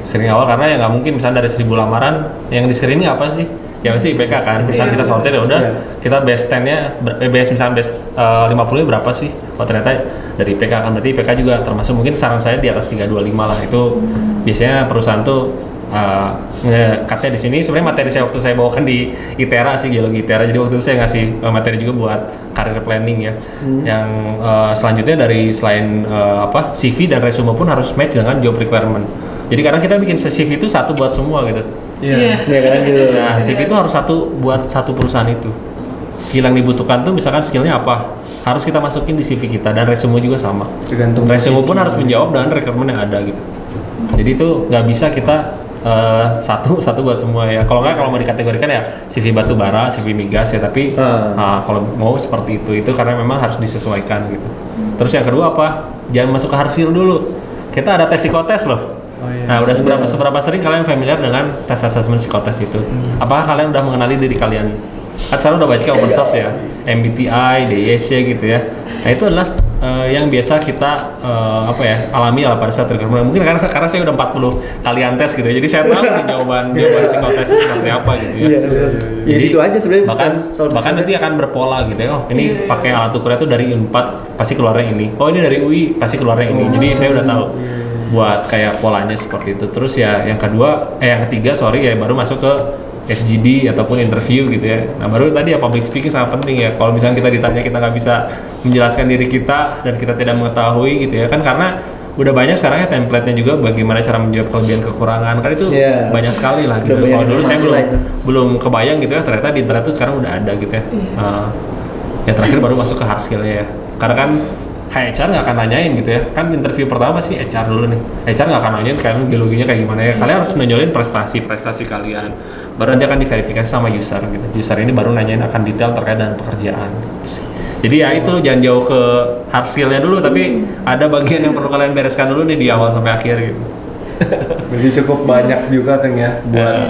Screening awal karena ya nggak mungkin misalnya dari 1000 lamaran yang di screening apa sih? Ya pasti IPK kan. Misalnya kita sortir ya udah kita base 10-nya, misalnya base 50-nya berapa sih? Oh ternyata dari IPK kan, berarti IPK juga termasuk, mungkin saran saya di atas 325 lah. Itu biasanya perusahaan tuh ngekatnya di sini. Sebenarnya materi saya waktu saya bawakan di ITERA sih, geologi ITERA, jadi waktu itu saya ngasih materi juga buat career planning ya. Yang selanjutnya dari selain CV dan resume pun harus match dengan job requirement. Jadi kadang kita bikin CV itu satu buat semua gitu. Iya kan gitu. Nah CV itu harus satu buat satu perusahaan itu. Skill yang dibutuhkan tuh misalkan skillnya apa, harus kita masukin di CV kita, dan resume juga sama. Tergantung resume pun harus menjawab dengan requirement yang ada gitu. Jadi itu nggak bisa kita satu buat semua ya. Kalau nggak, kalau mau dikategorikan ya CV batu bara, CV migas ya. Tapi kalau mau seperti itu karena memang harus disesuaikan gitu. Terus yang kedua apa? Jangan masuk ke Harsil dulu. Kita ada tes psikotes loh. Nah, udah seberapa sering kalian familiar dengan tes assessment psikotes itu? Apakah kalian udah mengenali diri kalian? Kan sekarang udah banyak yang open source ya, MBTI, DISC gitu ya. Nah itu adalah yang biasa kita alami lah pada saat recruitment. Mungkin karena saya udah 40 kalian tes gitu ya, jadi saya tahu nih jawaban psikotes seperti apa gitu ya. Ya Jadi itu aja sebenarnya. bahkan nanti akan berpola gitu ya. Oh ini pakai alat ukurnya tuh dari Unpad pasti keluarnya ini. Oh ini dari UI pasti keluarnya ini. Jadi saya udah tahu buat kayak polanya seperti itu. Terus ya yang ketiga ya baru masuk ke FGD ataupun interview gitu ya. Nah baru tadi ya public speaking sangat penting ya. Kalau misalnya kita ditanya kita nggak bisa menjelaskan diri kita dan kita tidak mengetahui gitu ya kan, karena udah banyak sekarang ya template-nya juga bagaimana cara menjawab kelebihan kekurangan kan itu banyak sekali lah gitu. Kalau dulu saya belum kebayang gitu ya, ternyata di internet tuh sekarang udah ada gitu ya. Ya terakhir baru masuk ke hard skill-nya ya. Karena kan HR nggak akan nanyain gitu ya, kan interview pertama sih HR dulu nih. HR nggak akan nanyain kalian biologinya kayak gimana ya. Kalian harus nonjolin prestasi kalian. Baru nanti akan diverifikasi sama user gitu. User ini baru nanyain akan detail terkait dengan pekerjaan. Jadi ya itu jangan jauh ke hard skill-nya dulu, tapi ada bagian yang perlu kalian bereskan dulu nih di awal sampai akhir gitu. Jadi cukup banyak juga kan ya buat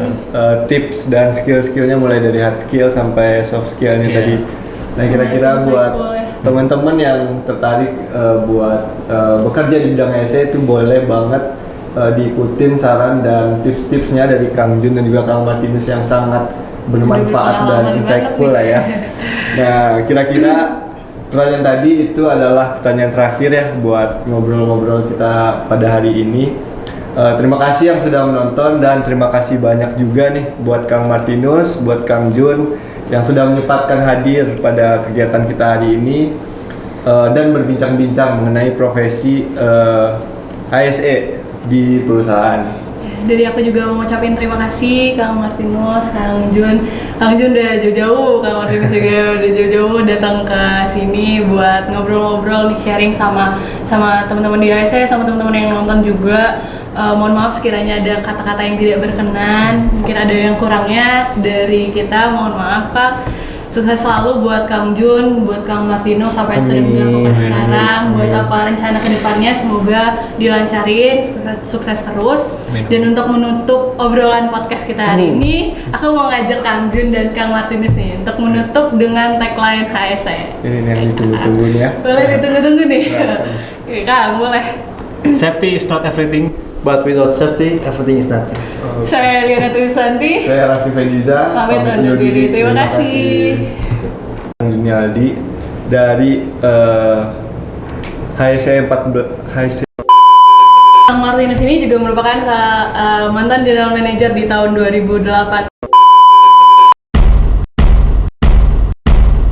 tips dan skill-skillnya mulai dari hard skill sampai soft skill-nya tadi. Nah kira-kira buat teman-teman yang tertarik buat bekerja di bidang HSE itu boleh banget diikutin saran dan tips-tipsnya dari Kang Jun dan juga Kang Martinus yang sangat bermanfaat dan insightful lah ya. Nah kira-kira pertanyaan tadi itu adalah pertanyaan terakhir ya buat ngobrol-ngobrol kita pada hari ini. Terima kasih yang sudah menonton dan terima kasih banyak juga nih buat Kang Martinus, buat Kang Jun yang sudah menyempatkan hadir pada kegiatan kita hari ini dan berbincang-bincang mengenai profesi HSE di perusahaan. Dari aku juga mau ngucapin terima kasih Kang Martinus, Kang Jun. Kang Jun udah jauh-jauh, Kang Martinus juga udah jauh-jauh datang ke sini buat ngobrol-ngobrol nih, sharing sama teman-teman di HSE, sama teman-teman yang nonton juga. Mohon maaf sekiranya ada kata-kata yang tidak berkenan, mungkin ada yang kurangnya dari kita, mohon maaf Kak. Sukses selalu buat Kang Jun, buat Kang Martinus apa yang sudah dilakukan sekarang, buat apa rencana kedepannya semoga dilancarin, sukses terus. Dan untuk menutup obrolan podcast kita hari ini, aku mau ngajak Kang Jun dan Kang Martinus nih untuk menutup dengan tagline HSE. Ini yang ditunggu-tunggu nih ya. Boleh ditunggu-tunggu nih. Kang, boleh. Safety is not everything. But without safety, everything is nothing. Saya Liana Tusanti. Saya Raffi Fediza. Pamit undur diri. Terima kasih. Kang Junialdi dari HSE 14 HSE. Kang Martinus ini juga merupakan mantan general manager di tahun 2008